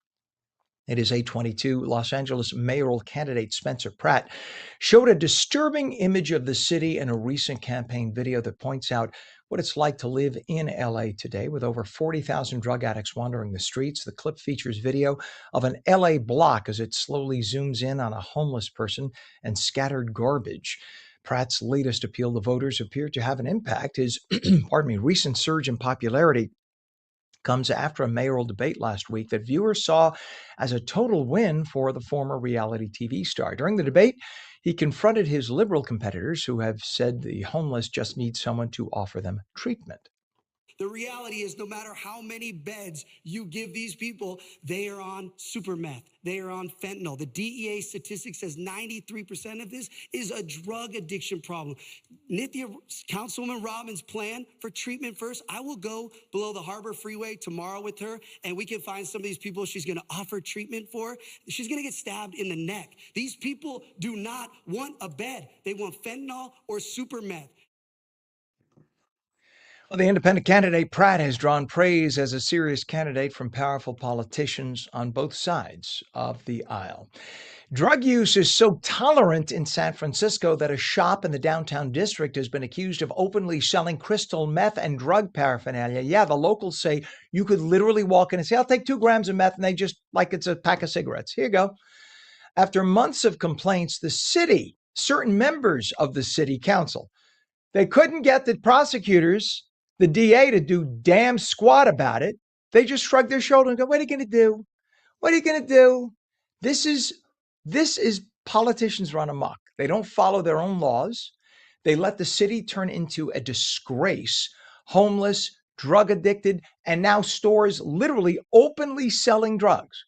It is 8:22. Los Angeles mayoral candidate Spencer Pratt showed a disturbing image of the city in a recent campaign video that points out what it's like to live in LA today with over 40,000 drug addicts wandering the streets. The clip features video of an LA block as it slowly zooms in on a homeless person and scattered garbage. Pratt's latest appeal to voters appeared to have an impact. His, recent surge in popularity comes after a mayoral debate last week that viewers saw as a total win for the former reality TV star. During the debate, he confronted his liberal competitors who have said the homeless just need someone to offer them treatment. The reality is, no matter how many beds you give these people, they are on super meth. They are on fentanyl. The DEA statistic says 93% of this is a drug addiction problem. Nithya, Councilwoman Robbins' plan for treatment first, I will go below the Harbor Freeway tomorrow with her, and we can find some of these people she's going to offer treatment for. She's going to get stabbed in the neck. These people do not want a bed. They want fentanyl or super meth. Well, the independent candidate Pratt has drawn praise as a serious candidate from powerful politicians on both sides of the aisle. Drug use is so tolerant in San Francisco that a shop in the downtown district has been accused of openly selling crystal meth and drug paraphernalia. Yeah, the locals say you could literally walk in and say, I'll take 2 grams of meth, and they just, like it's a pack of cigarettes. Here you go. After months of complaints, certain members of the city council, they couldn't get the prosecutors, the DA, to do damn squat about it. They just shrugged their shoulder and go, what are you going to do? What are you going to do? This is politicians run amok. They don't follow their own laws. They let the city turn into a disgrace. Homeless, drug addicted, and now stores literally openly selling drugs.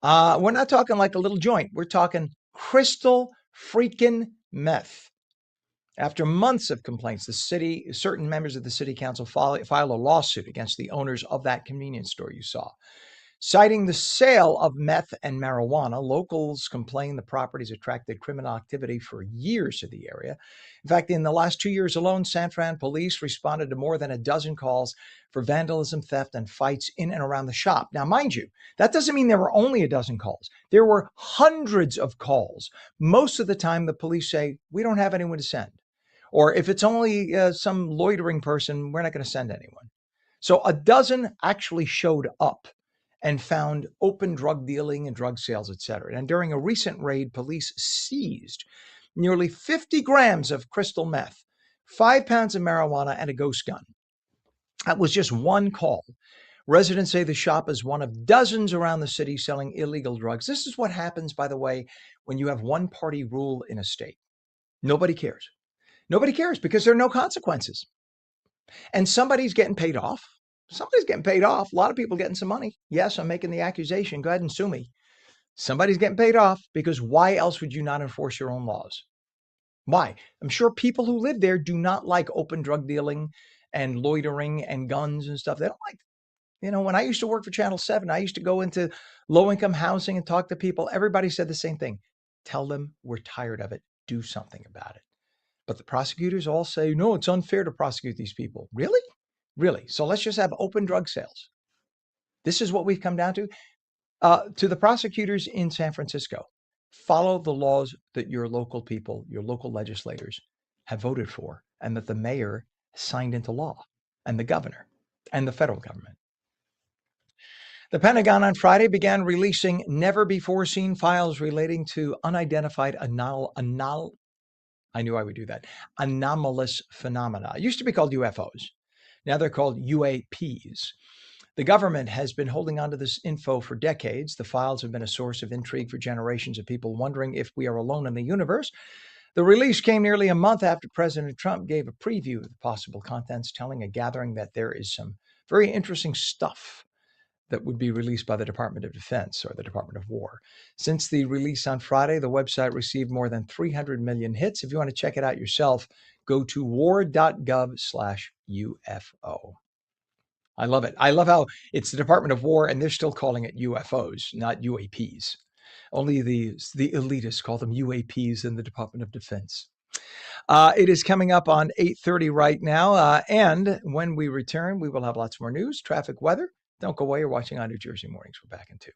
We're not talking like a little joint. We're talking crystal freaking meth. After months of complaints, certain members of the city council filed a lawsuit against the owners of that convenience store you saw. Citing the sale of meth and marijuana, locals complain the properties attracted criminal activity for years to the area. In fact, in the last 2 years alone, San Fran police responded to more than a dozen calls for vandalism, theft, and fights in and around the shop. Now, mind you, that doesn't mean there were only a dozen calls. There were hundreds of calls. Most of the time, the police say, we don't have anyone to send. Or if it's only some loitering person, we're not going to send anyone. So a dozen actually showed up and found open drug dealing and drug sales, etc. And during a recent raid, police seized nearly 50 grams of crystal meth, 5 pounds of marijuana, and a ghost gun. That was just one call. Residents say the shop is one of dozens around the city selling illegal drugs. This is what happens, by the way, when you have one-party rule in a state. Nobody cares. Nobody cares because there are no consequences. And somebody's getting paid off. Somebody's getting paid off. A lot of people getting some money. Yes, I'm making the accusation. Go ahead and sue me. Somebody's getting paid off because why else would you not enforce your own laws? Why? I'm sure people who live there do not like open drug dealing and loitering and guns and stuff. They don't like it. When I used to work for Channel 7, I used to go into low-income housing and talk to people. Everybody said the same thing. Tell them we're tired of it. Do something about it. But the prosecutors all say, no, it's unfair to prosecute these people. Really? Really? So let's just have open drug sales. This is what we've come down to. To the prosecutors in San Francisco, follow the laws that your local people, your local legislators have voted for and that the mayor signed into law, and the governor and the federal government. The Pentagon on Friday began releasing never-before-seen files relating to unidentified I knew I would do that. Anomalous phenomena. It used to be called UFOs. Now they're called UAPs. The government has been holding on to this info for decades. The files have been a source of intrigue for generations of people wondering if we are alone in the universe. The release came nearly a month after President Trump gave a preview of the possible contents, telling a gathering that there is some very interesting stuff that would be released by the Department of Defense or the Department of War. Since the release on Friday, the website received more than 300 million hits. If you want to check it out yourself, go to war.gov/UFO. I love it. I love how it's the Department of War and they're still calling it UFOs, not UAPs. Only the elitists call them UAPs in the Department of Defense. It is coming up on 8:30 right now. And when we return, we will have lots more news, traffic, weather. Don't go away. You're watching on New Jersey Mornings. We're back in 2.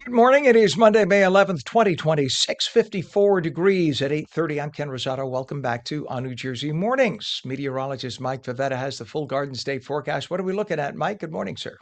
Good morning. It is Monday, May 11th, 2026, 54 degrees at 8:30. I'm Ken Rosato. Welcome back to On New Jersey Mornings. Meteorologist Mike Favetta has the full Garden State forecast. What are we looking at, Mike? Good morning, sir.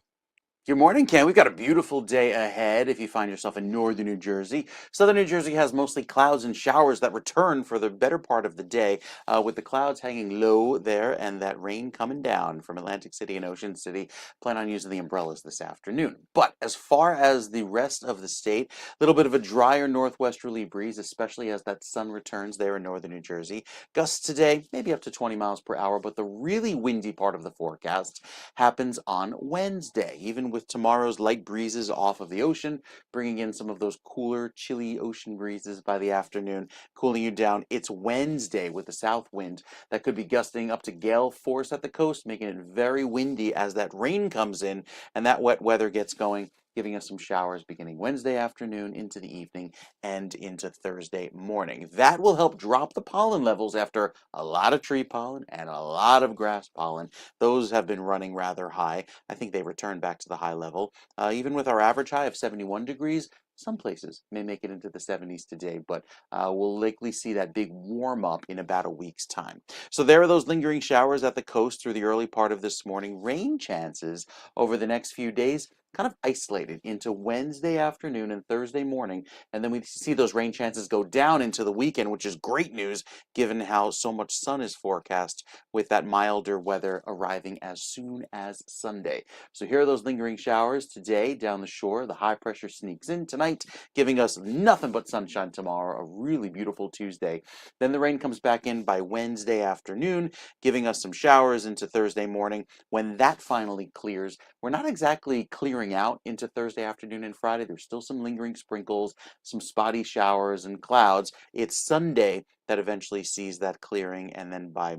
Good morning, Ken. We've got a beautiful day ahead if you find yourself in northern New Jersey. Southern New Jersey has mostly clouds and showers that return for the better part of the day, with the clouds hanging low there and that rain coming down from Atlantic City and Ocean City. Plan on using the umbrellas this afternoon. But as far as the rest of the state, a little bit of a drier northwesterly breeze, especially as that sun returns there in northern New Jersey. Gusts today, maybe up to 20 miles per hour, but the really windy part of the forecast happens on Wednesday, even with tomorrow's light breezes off of the ocean, bringing in some of those cooler, chilly ocean breezes by the afternoon, cooling you down. It's Wednesday with the south wind that could be gusting up to gale force at the coast, making it very windy as that rain comes in and that wet weather gets going, giving us some showers beginning Wednesday afternoon into the evening and into Thursday morning. That will help drop the pollen levels after a lot of tree pollen and a lot of grass pollen. Those have been running rather high. I think they return back to the high level. Even with our average high of 71 degrees, some places may make it into the 70s today, but we'll likely see that big warm up in about a week's time. So there are those lingering showers at the coast through the early part of this morning. Rain chances over the next few days kind of isolated into Wednesday afternoon and Thursday morning. And then we see those rain chances go down into the weekend, which is great news given how so much sun is forecast with that milder weather arriving as soon as Sunday. So here are those lingering showers today down the shore. The high pressure sneaks in tonight, giving us nothing but sunshine tomorrow, a really beautiful Tuesday. Then the rain comes back in by Wednesday afternoon, giving us some showers into Thursday morning. When that finally clears, we're not exactly clearing out into Thursday afternoon and Friday. There's still some lingering sprinkles, some spotty showers and clouds. It's Sunday that eventually sees that clearing, and then by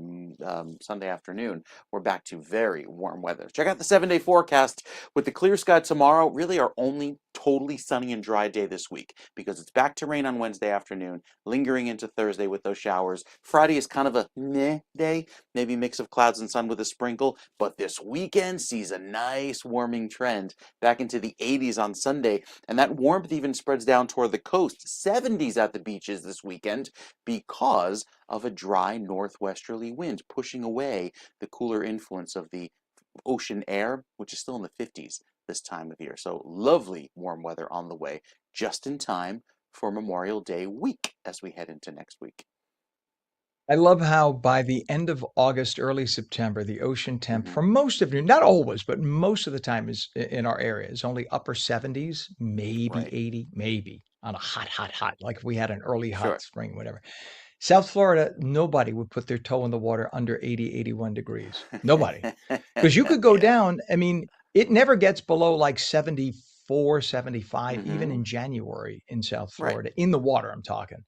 Sunday afternoon, we're back to very warm weather. Check out the 7-day forecast. With the clear sky tomorrow, really our only totally sunny and dry day this week, because it's back to rain on Wednesday afternoon, lingering into Thursday with those showers. Friday is kind of a meh day, maybe mix of clouds and sun with a sprinkle, but this weekend sees a nice warming trend back into the 80s on Sunday, and that warmth even spreads down toward the coast. 70s at the beaches this weekend because of a dry northwesterly wind pushing away the cooler influence of the ocean air, which is still in the 50s this time of year. So lovely warm weather on the way, just in time for Memorial Day week as we head into next week. I love how by the end of August, early September, the ocean temp Mhm. for most of you, not always, but most of the time is in our area is only upper 70s, maybe Right. 80, maybe on a hot, like if we had an early hot Sure. spring, whatever. South Florida, nobody would put their toe in the water under 80, 81 degrees. Nobody. Because you could go Yeah. down, I mean, it never gets below like 74, 75, even Hmm. in January in South Right. Florida, in the water, I'm talking.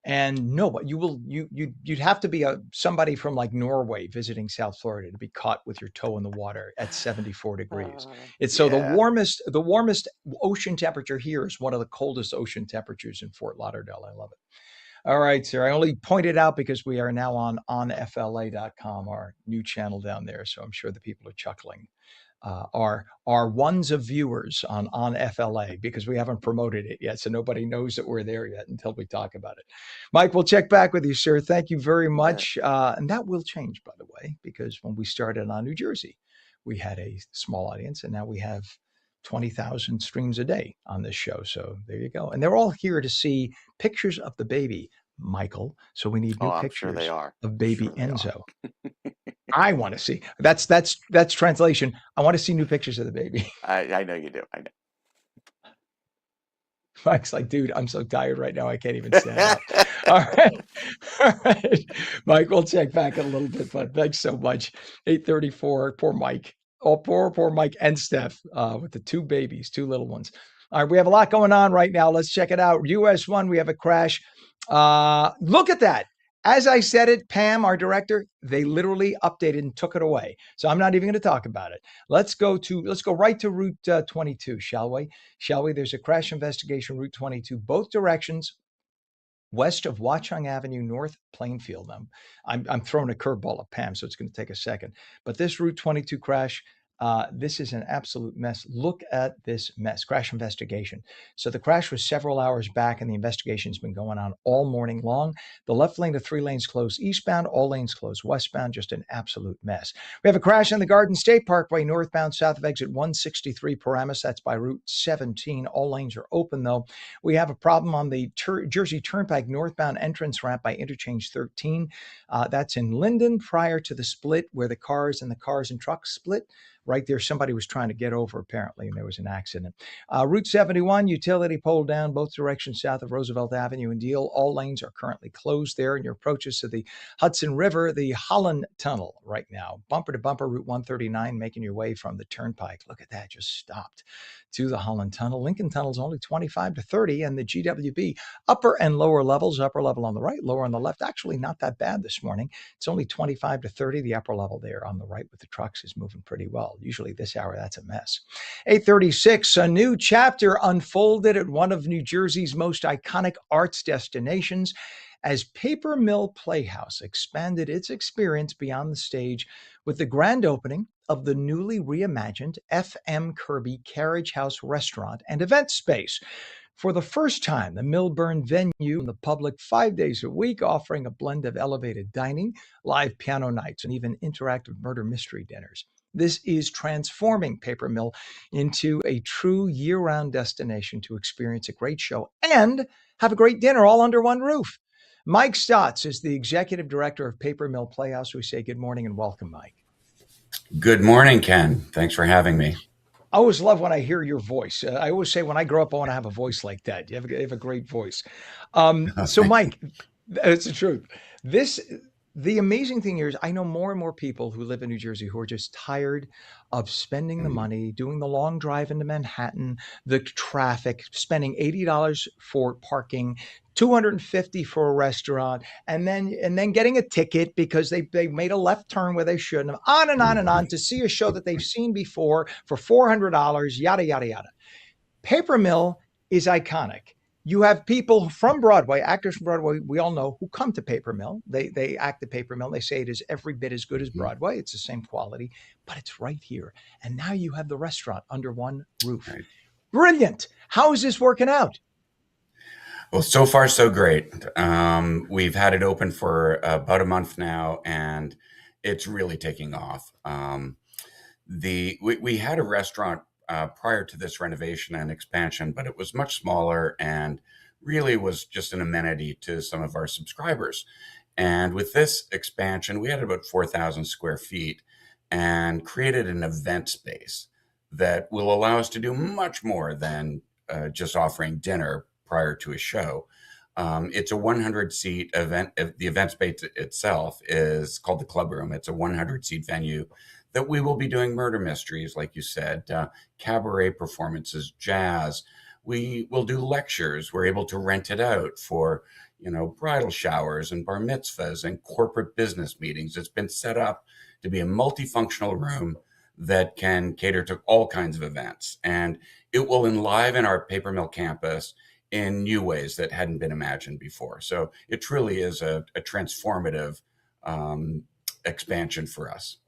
And no, but you'd have to be somebody from like Norway visiting South Florida to be caught with your toe in the water at 74 degrees. It's so Yeah. the warmest ocean temperature here is one of the coldest ocean temperatures in Fort Lauderdale. I love it. All right, sir. I only pointed out because we are now on onfla.com, our new channel down there. So I'm sure the people are chuckling. Our ones of viewers on FLA because we haven't promoted it yet, so nobody knows that we're there yet until we talk about it. Mike, we'll check back with you, sir. Thank you very You bet. much. And that will change, by the way, because when we started on New Jersey, we had a small audience, and now we have 20,000 streams a day on this show. So there you go. And they're all here to see pictures of the baby, Michael. So we need Oh, new I'm sure they pictures are. of baby Sure they are. Enzo. I want to see. That's translation. I want to see new pictures of the baby. I know you do. I Mike's like, dude, I'm so tired right now. I can't even stand know. up. All right. All right. Mike, we'll check back in a little bit, but thanks so much. 8:34. Poor Mike. Oh, poor Mike and Steph with the two babies, two little ones. All right. We have a lot going on right now. Let's check it out. US 1, we have a crash. Look at that. As I said it, Pam, our director, they literally updated and took it away. So I'm not even going to talk about it. Let's go right to Route 22, shall we? Shall we? There's a crash investigation, Route 22, both directions, west of Watchung Avenue, North Plainfield. I'm throwing a curveball at Pam, so it's going to take a second. But this Route 22 crash, this is an absolute mess. Look at this mess. Crash investigation. So the crash was several hours back, and the investigation's been going on all morning long. The left lane to 3 lanes closed eastbound, all lanes closed westbound. Just an absolute mess. We have a crash on the Garden State Parkway, northbound, south of exit 163 Paramus. That's by Route 17. All lanes are open, though. We have a problem on the Jersey Turnpike northbound entrance ramp by Interchange 13. That's in Linden prior to the split where the cars and trucks split. Right there, somebody was trying to get over apparently, and there was an accident. Route 71, utility pole down both directions south of Roosevelt Avenue and Deal. All lanes are currently closed there in your approaches to the Hudson River, the Holland Tunnel right now. Bumper to bumper, Route 139, making your way from the Turnpike. Look at that, just stopped to the Holland Tunnel. Lincoln Tunnel is only 25 to 30, and the GWB upper and lower levels, upper level on the right, lower on the left, actually not that bad this morning. It's only 25 to 30. The upper level there on the right with the trucks is moving pretty well. Usually this hour, that's a mess. 8:36, a new chapter unfolded at one of New Jersey's most iconic arts destinations as Paper Mill Playhouse expanded its experience beyond the stage with the grand opening of the newly reimagined F.M. Kirby Carriage House restaurant and event space. For the first time, the Millburn venue in the public 5 days a week, offering a blend of elevated dining, live piano nights, and even interactive murder mystery dinners. This is transforming Paper Mill into a true year-round destination to experience a great show and have a great dinner all under one roof. Mike Stotts is the executive director of Paper Mill Playhouse. We say good morning and welcome, Mike. Good morning, Ken. Thanks for having me. I always love when I hear your voice. I always say when I grow up, I want to have a voice like that. You have a great voice. So, Thank you. Mike, it's the truth. This, the amazing thing here is I know more and more people who live in New Jersey who are just tired of spending the Mm, money, doing the long drive into Manhattan, the traffic, spending $80 for parking, 250 for a restaurant, and then getting a ticket because they made a left turn where they shouldn't have, on and on and mhm. on to see a show that they've seen before for $400, yada yada yada. Paper Mill is iconic. You have people from Broadway, actors from Broadway, we all know, who come to Paper Mill. They act at Paper Mill. They say it is every bit as good as Mhm. Broadway. It's the same quality, but it's right here. And now you have the restaurant under one roof. Right. Brilliant. How is this working out? Well, so far so great. We've had it open for about a month now, and it's really taking off. We had a restaurant prior to this renovation and expansion, but it was much smaller and really was just an amenity to some of our subscribers. And with this expansion, we had about 4,000 square feet and created an event space that will allow us to do much more than just offering dinner prior to a show. It's a 100 seat event. The event space itself is called the Club Room. It's a 100 seat venue that we will be doing murder mysteries, like you said, cabaret performances, jazz. We will do lectures. We're able to rent it out for, bridal showers and bar mitzvahs and corporate business meetings. It's been set up to be a multifunctional room that can cater to all kinds of events. And it will enliven our Paper Mill campus in new ways that hadn't been imagined before. So it truly is a transformative expansion for us.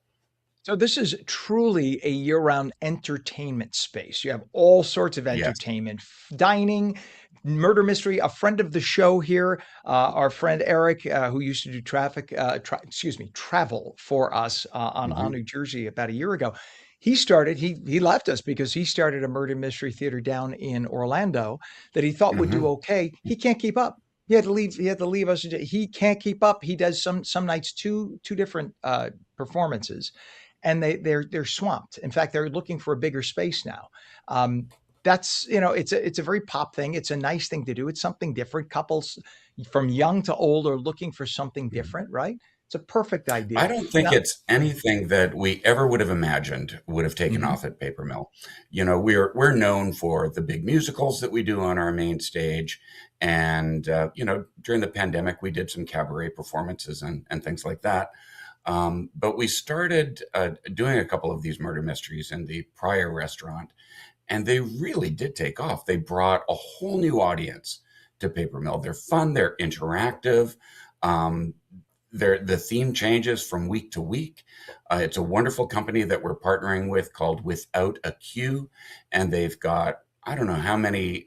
So this is truly a year-round entertainment space. You have all sorts of Yes. entertainment, dining, murder mystery. A friend of the show here, our friend Eric, who used to do travel for us on Hmm. New Jersey about a year ago. He left us because he started a murder mystery theater down in Orlando that he thought would do Hmm. okay. He can't keep up. He had to leave. He had to leave us. He can't keep up. He does some nights two different performances, and they're swamped. In fact, they're looking for a bigger space now. Um, that's it's a very pop thing. It's a nice thing to do. It's something different. Couples from young to old are looking for something different, right? It's a perfect I idea. don't think Now, it's anything that we ever would have imagined would have taken mhm, off at Paper Mill. We're known for the big musicals that we do on our main stage, and during the pandemic we did some cabaret performances and things like that. But we started doing a couple of these murder mysteries in the prior restaurant, and they really did take off. They brought a whole new audience to Paper Mill. They're fun, they're interactive. Um, the theme changes from week to week. It's a wonderful company that we're partnering with called Without a Q, and they've got I don't know how many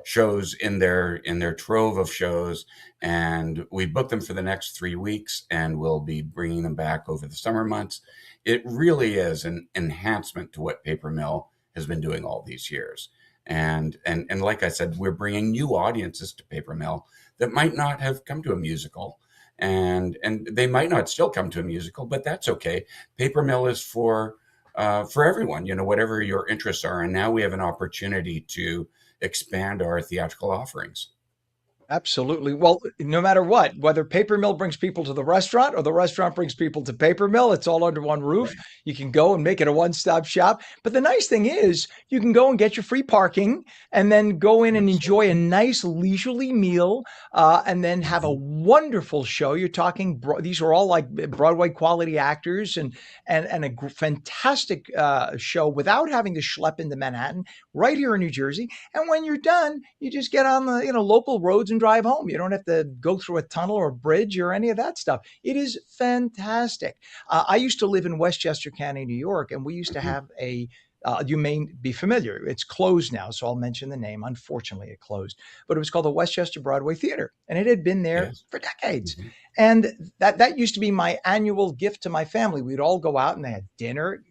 shows in their trove of shows, and we booked them for the next 3 weeks, and we'll be bringing them back over the summer months. It really is an enhancement to what Paper Mill has been doing all these years. And like I said, we're bringing new audiences to Paper Mill that might not have come to a musical, and they might not still come to a musical, but that's okay. Paper Mill is for everyone, whatever your interests are. And now we have an opportunity to expand our theatrical offerings. absolutely. Well, no matter what, whether Paper Mill brings people to the restaurant or the restaurant brings people to Paper Mill, it's all under one roof. Right. You can go and make it a one-stop shop. But the nice thing is, you can go and get your free parking and then go in and enjoy a Absolutely. nice leisurely meal, and then have a Mhm. wonderful show. You're talking, these are all like Broadway quality actors, and a fantastic show without having to schlep into Manhattan, right here in New Jersey. And when you're done, you just get on the local roads and drive home. You don't have to go through a tunnel or a bridge or any of that stuff. It is fantastic. I used to live in Westchester County, New York, and we used to Mhm. have a you may be familiar. It's closed now, so I'll mention the name. Unfortunately, it closed, but it was called the Westchester Broadway Theater, and it had been there Yes. for decades. Mhm. And that used to be my annual gift to my family. We'd all go out and they had dinner,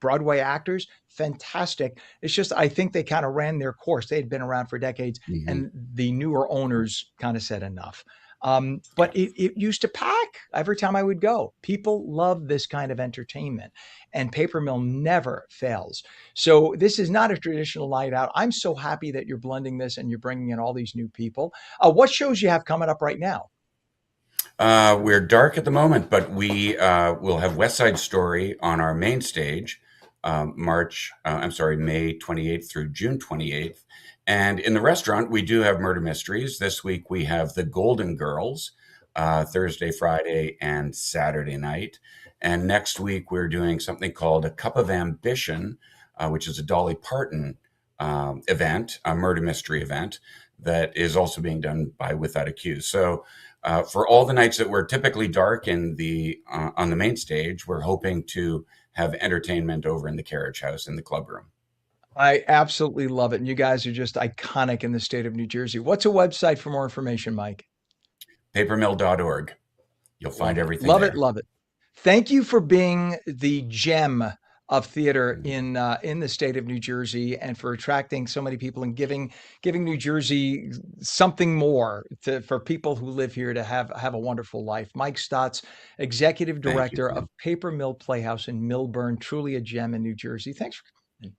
Broadway actors, fantastic. It's just, I think they kind of ran their course. They had been around for decades, and the newer owners kind of said enough. But it used to pack every time I would go. People love this kind of entertainment, and Paper Mill never fails. So this is not a traditional night out. I'm so happy that you're blending this and you're bringing in all these new people. What shows you have coming up right now? We're dark at the moment, but we will have West Side Story on our main stage, May 28th through June 28th. And in the restaurant, we do have murder mysteries. This week we have The Golden Girls, Thursday, Friday, and Saturday night. And next week we're doing something called A Cup of Ambition, which is a Dolly Parton event, a murder mystery event that is also being done by Without Accused. So for all the nights that were typically dark in the on the main stage, we're hoping to have entertainment over in the Carriage House in the club room. I absolutely love it. And you guys are just iconic in the state of New Jersey. What's a website for more information, Mike? Papermill.org. You'll find everything Love there. it, love it. Thank you for being the gem of theater in the state of New Jersey, and for attracting so many people and giving New Jersey something more for people who live here to have a wonderful life. Mike Stotts, Executive Thank you, Director Ken. of Paper Mill Playhouse in Millburn, truly a gem in New Jersey. Thanks for coming.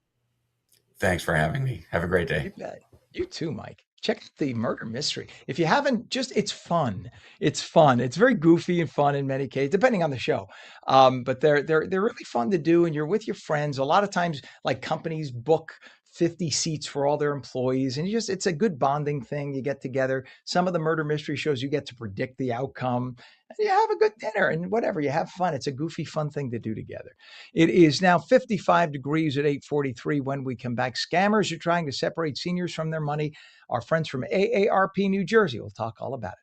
Thanks for having me. Have a great day. You bet. You too, Mike. Check out the murder mystery. If you haven't, it's fun. It's fun. It's very goofy and fun in many cases, depending on the show. But they're really fun to do, and you're with your friends. A lot of times, like, companies book 50 seats for all their employees, and it's a good bonding thing. You get together. Some of the murder mystery shows, you get to predict the outcome. You have a good dinner and whatever. You have fun. It's a goofy, fun thing to do together. It is now 55 degrees at 8:43. When we come back, scammers are trying to separate seniors from their money. Our friends from AARP New Jersey will talk all about it.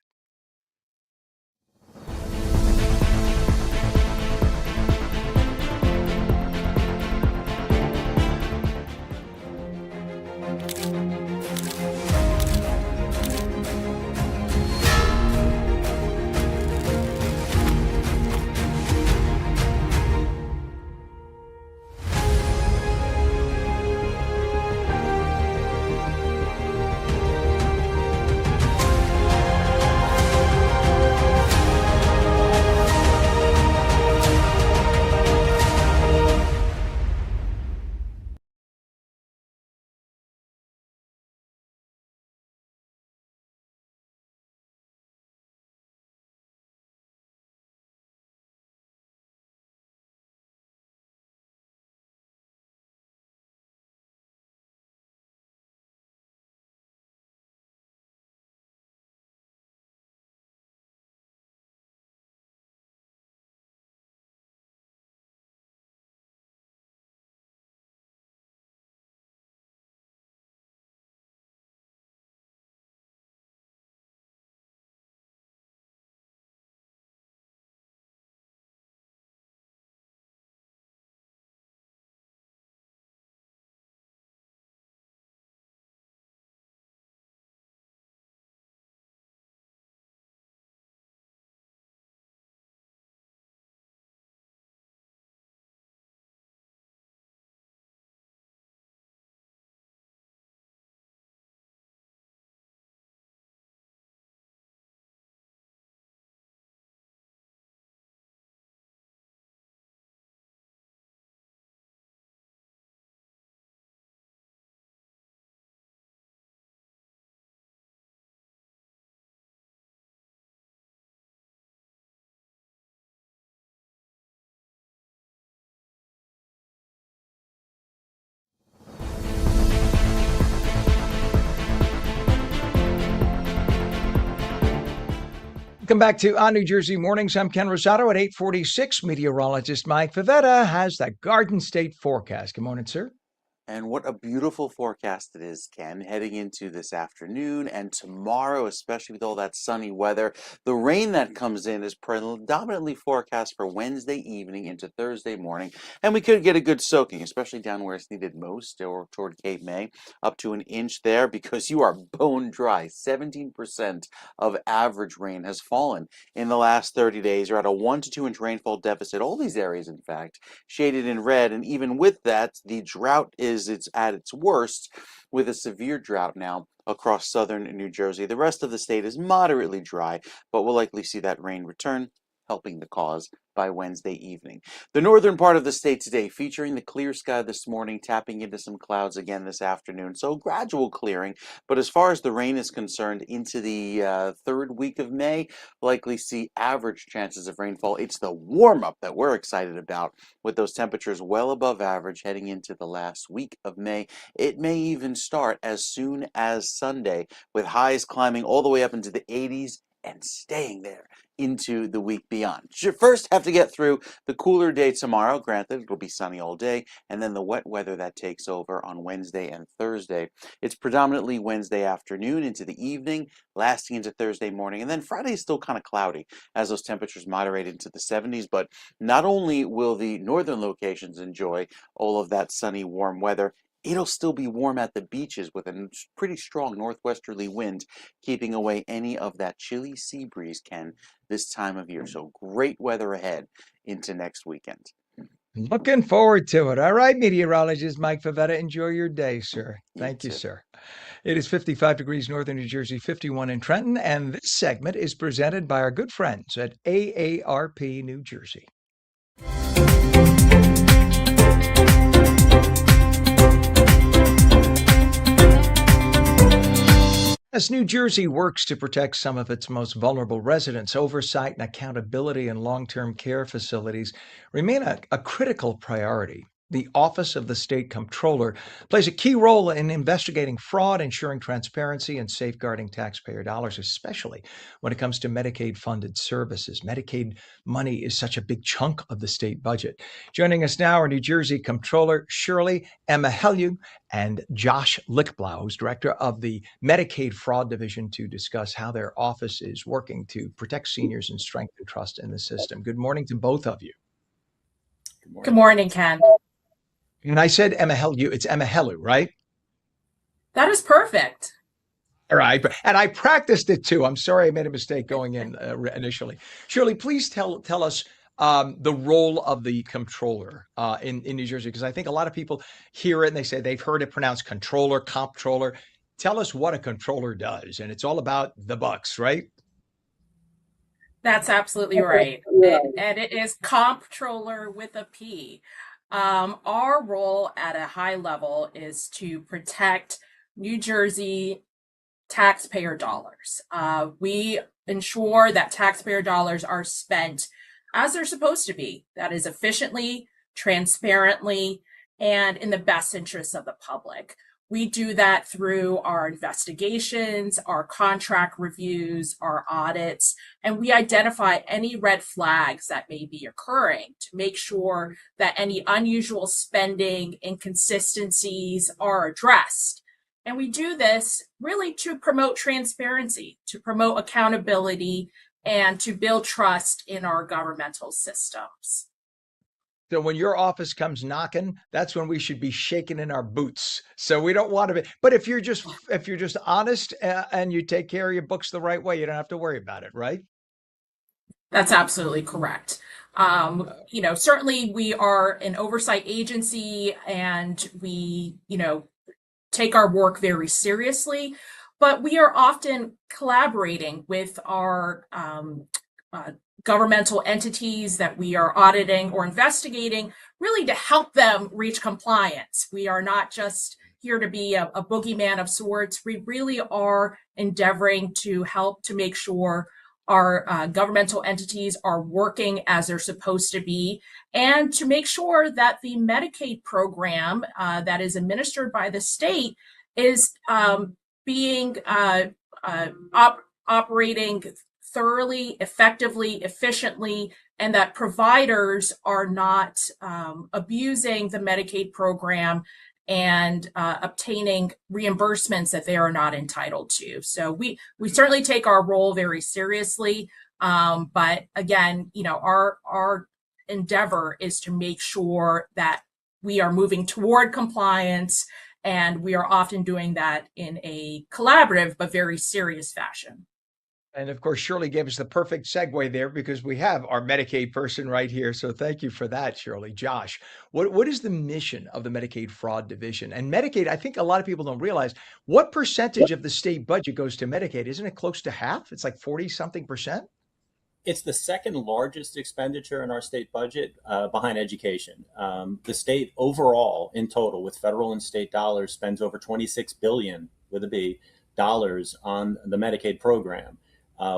Welcome back to On New Jersey Mornings. I'm Ken Rosato at 8:46. Meteorologist Mike Favetta has that Garden State forecast. Good morning, sir. And what a beautiful forecast it is, Ken, heading into this afternoon and tomorrow, especially with all that sunny weather. The rain that comes in is predominantly forecast for Wednesday evening into Thursday morning, and we could get a good soaking, especially down where it's needed most, or toward Cape May, up to an inch there, because you are bone dry. 17% of average rain has fallen in the last 30 days. You're at a 1 to 2 inch rainfall deficit. All these areas, in fact, shaded in red, and even with that, the drought is it's at its worst, with a severe drought now across southern New Jersey. The rest of the state is moderately dry, but we'll likely see that rain return, helping the cause by Wednesday evening. The northern part of the state today featuring the clear sky this morning, tapping into some clouds again this afternoon. So gradual clearing, but as far as the rain is concerned, into the third week of May, likely see average chances of rainfall. It's the warm up that we're excited about, with those temperatures well above average heading into the last week of May. It may even start as soon as Sunday, with highs climbing all the way up into the 80s and staying there into the week beyond. You first have to get through the cooler day tomorrow. Granted, it'll be sunny all day, and then the wet weather that takes over on Wednesday and Thursday. It's predominantly Wednesday afternoon into the evening, lasting into Thursday morning, and then Friday is still kind of cloudy as those temperatures moderate into the 70s. But not only will the northern locations enjoy all of that sunny, warm weather, it'll still be warm at the beaches with a pretty strong northwesterly wind, keeping away any of that chilly sea breeze, Ken, this time of year. So great weather ahead into next weekend. Looking forward to it. All right, meteorologist Mike Favetta, enjoy your day, sir. You Thank you, too. sir. It is 55 degrees northern New Jersey, 51 in Trenton, and this segment is presented by our good friends at AARP New Jersey. As New Jersey works to protect some of its most vulnerable residents, oversight and accountability in long-term care facilities remain a critical priority. The Office of the State Comptroller plays a key role in investigating fraud, ensuring transparency, and safeguarding taxpayer dollars, especially when it comes to Medicaid-funded services. Medicaid money is such a big chunk of the state budget. Joining us now are New Jersey Comptroller Shirley Emma-Helu and Josh Lickblau, who's director of the Medicaid Fraud Division, to discuss how their office is working to protect seniors and strengthen trust in the system. Good morning to both of you. Good morning, Ken. And I said Emma-Helu, it's Emma-Helu, right? That is perfect. All right. And I practiced it too. I'm sorry I made a mistake going in initially. Shirley, please tell us the role of the comptroller in New Jersey, because I think a lot of people hear it and they say they've heard it pronounced controller, comptroller. Tell us what a controller does, and it's all about the bucks, right? That's absolutely right. And it is comptroller with a P. Our role at a high level is to protect New Jersey taxpayer dollars. We ensure that taxpayer dollars are spent as they're supposed to be. That is efficiently, transparently, and in the best interests of the public. We do that through our investigations, our contract reviews, our audits, and we identify any red flags that may be occurring to make sure that any unusual spending inconsistencies are addressed. And we do this really to promote transparency, to promote accountability, and to build trust in our governmental systems. So when your office comes knocking, that's when we should be shaking in our boots. So we don't want to be. But if you're just honest and you take care of your books the right way, you don't have to worry about it, right? That's absolutely correct. Certainly we are an oversight agency, and we, take our work very seriously. But we are often collaborating with our governmental entities that we are auditing or investigating, really to help them reach compliance. We are not just here to be a boogeyman of sorts. We really are endeavoring to help to make sure our governmental entities are working as they're supposed to be, and to make sure that the Medicaid program that is administered by the state is being operating thoroughly, effectively, efficiently, and that providers are not abusing the Medicaid program and obtaining reimbursements that they are not entitled to. So we certainly take our role very seriously. But again, our endeavor is to make sure that we are moving toward compliance, and we are often doing that in a collaborative but very serious fashion. And of course, Shirley gave us the perfect segue there because we have our Medicaid person right here. So thank you for that, Shirley. Josh, what is the mission of the Medicaid Fraud Division? And Medicaid, I think a lot of people don't realize what percentage of the state budget goes to Medicaid. Isn't it close to half? It's like 40 something percent. It's the second largest expenditure in our state budget, behind education. The state overall, in total, with federal and state dollars, spends over 26 billion with a B dollars on the Medicaid program,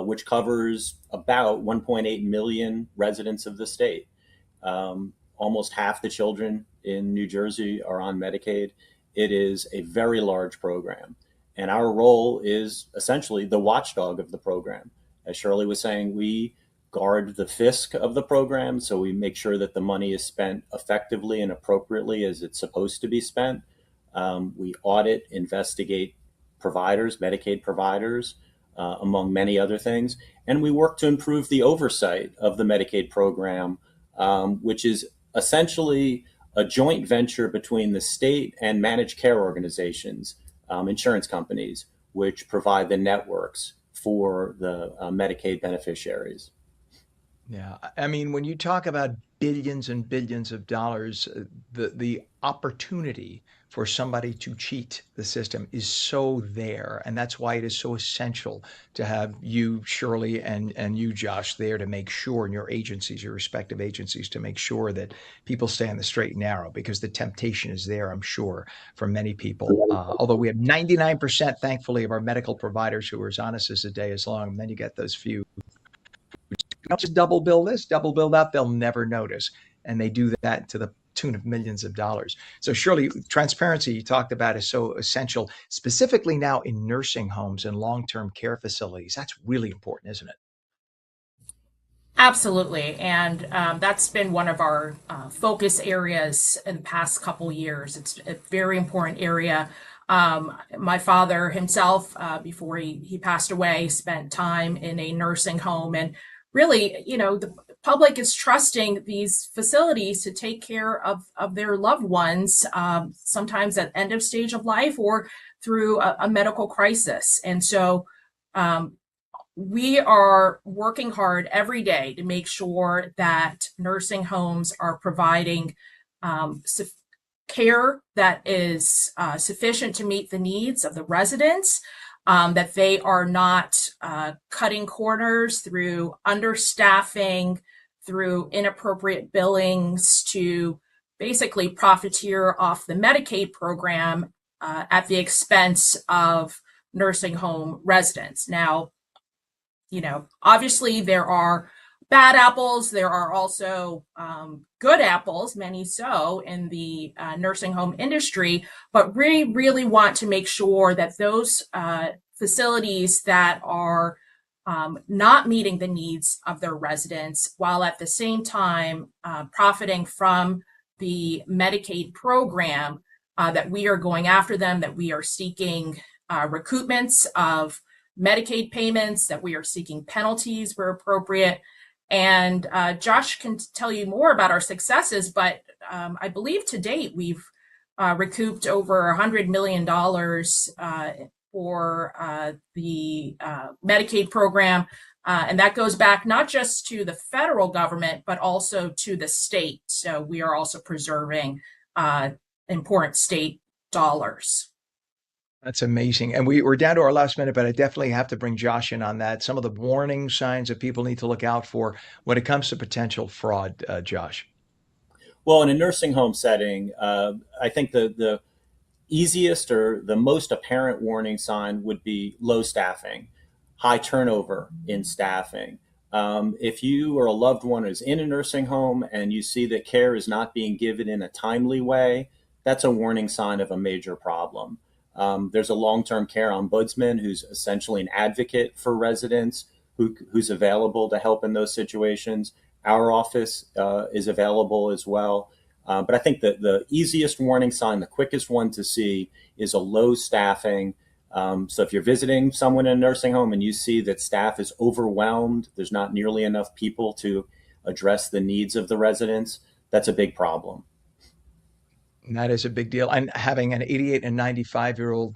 which covers about 1.8 million residents of the state. Almost half the children in New Jersey are on Medicaid. It is a very large program, and our role is essentially the watchdog of the program. As Shirley was saying, we guard the fisc of the program, so we make sure that the money is spent effectively and appropriately as it's supposed to be spent. We audit, investigate providers, Medicaid providers, among many other things, and we work to improve the oversight of the Medicaid program, which is essentially a joint venture between the state and managed care organizations, insurance companies, which provide the networks for the Medicaid beneficiaries. Yeah, I mean, when you talk about billions and billions of dollars, the opportunity for somebody to cheat the system is so there, and that's why it is so essential to have you, Shirley, and you, Josh, there to make sure, and your agencies, your respective agencies, to make sure that people stay on the straight and narrow, because the temptation is there, I'm sure, for many people. Although we have 99%, thankfully, of our medical providers who are as honest as the day is long, and then you get those few. Don't just double bill this, double bill that, they'll never notice. And they do that to the tune of millions of dollars. So surely transparency you talked about is so essential, specifically now in nursing homes and long-term care facilities. That's really important, isn't it? Absolutely, and that's been one of our focus areas in the past couple years. It's a very important area. My father himself, before he passed away, spent time in a nursing home, and really, the public is trusting these facilities to take care of their loved ones, sometimes at end of stage of life or through a medical crisis. And so we are working hard every day to make sure that nursing homes are providing care that is sufficient to meet the needs of the residents, that they are not cutting corners through understaffing, through inappropriate billings to basically profiteer off the Medicaid program at the expense of nursing home residents. Now, obviously there are bad apples. There are also good apples, many so, in the nursing home industry, but we really want to make sure that those facilities that are not meeting the needs of their residents, while at the same time profiting from the Medicaid program, that we are going after them, that we are seeking recoupments of Medicaid payments, that we are seeking penalties where appropriate. And Josh can tell you more about our successes, but I believe to date we've recouped over $100 million for the Medicaid program. And that goes back not just to the federal government, but also to the state. So we are also preserving important state dollars. That's amazing. And we're down to our last minute, but I definitely have to bring Josh in on that. Some of the warning signs that people need to look out for when it comes to potential fraud, Josh. Well, in a nursing home setting, I think the easiest or the most apparent warning sign would be low staffing, high turnover in staffing. If you or a loved one is in a nursing home and you see that care is not being given in a timely way, that's a warning sign of a major problem. There's a long-term care ombudsman who's essentially an advocate for residents who's available to help in those situations. Our office is available as well. But I think that the easiest warning sign, the quickest one to see, is a low staffing. So if you're visiting someone in a nursing home and you see that staff is overwhelmed, there's not nearly enough people to address the needs of the residents, that's a big problem. And that is a big deal. And having an 88 and 95-year-old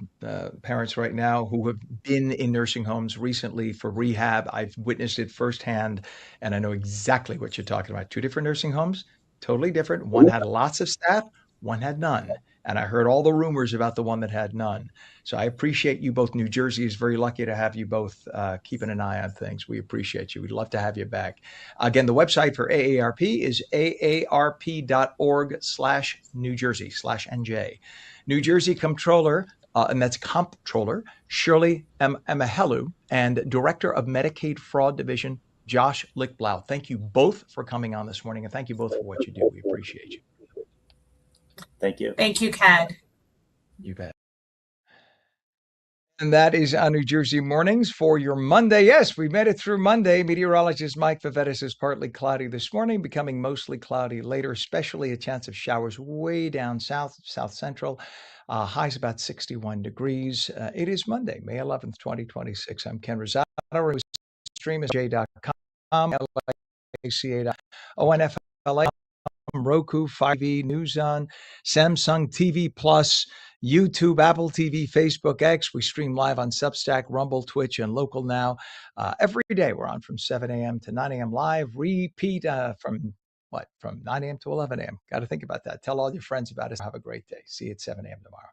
parents right now who have been in nursing homes recently for rehab, I've witnessed it firsthand, and I know exactly what you're talking about. Two different nursing homes, totally different. One had lots of staff, one had none. And I heard all the rumors about the one that had none. So I appreciate you both. New Jersey is very lucky to have you both keeping an eye on things. We appreciate you. We'd love to have you back. Again, the website for AARP is aarp.org/New Jersey/NJ. New Jersey Comptroller, and that's Comptroller, Shirley Emahelu, and Director of Medicaid Fraud Division, Josh Lichtblau. Thank you both for coming on this morning, and thank you both for what you do. We appreciate you. Thank you. Thank you, Ken. You bet. And that is on New Jersey Mornings for your Monday. Yes, we made it through Monday. Meteorologist Mike Favetta says partly cloudy this morning, becoming mostly cloudy later, especially a chance of showers way down south, south central. Highs about 61 degrees. It is Monday, May 11th, 2026. I'm Ken Rosato. Stream is j.com, ONFLA. Roku, 5e, News On, Samsung TV Plus, YouTube, Apple TV, Facebook, X. We stream live on Substack, Rumble, Twitch, and Local Now. Every day we're on from 7 a.m. to 9 a.m. live. Repeat from 9 a.m. to 11 a.m. Got to think about that. Tell all your friends about us. Have a great day. See you at 7 a.m. tomorrow.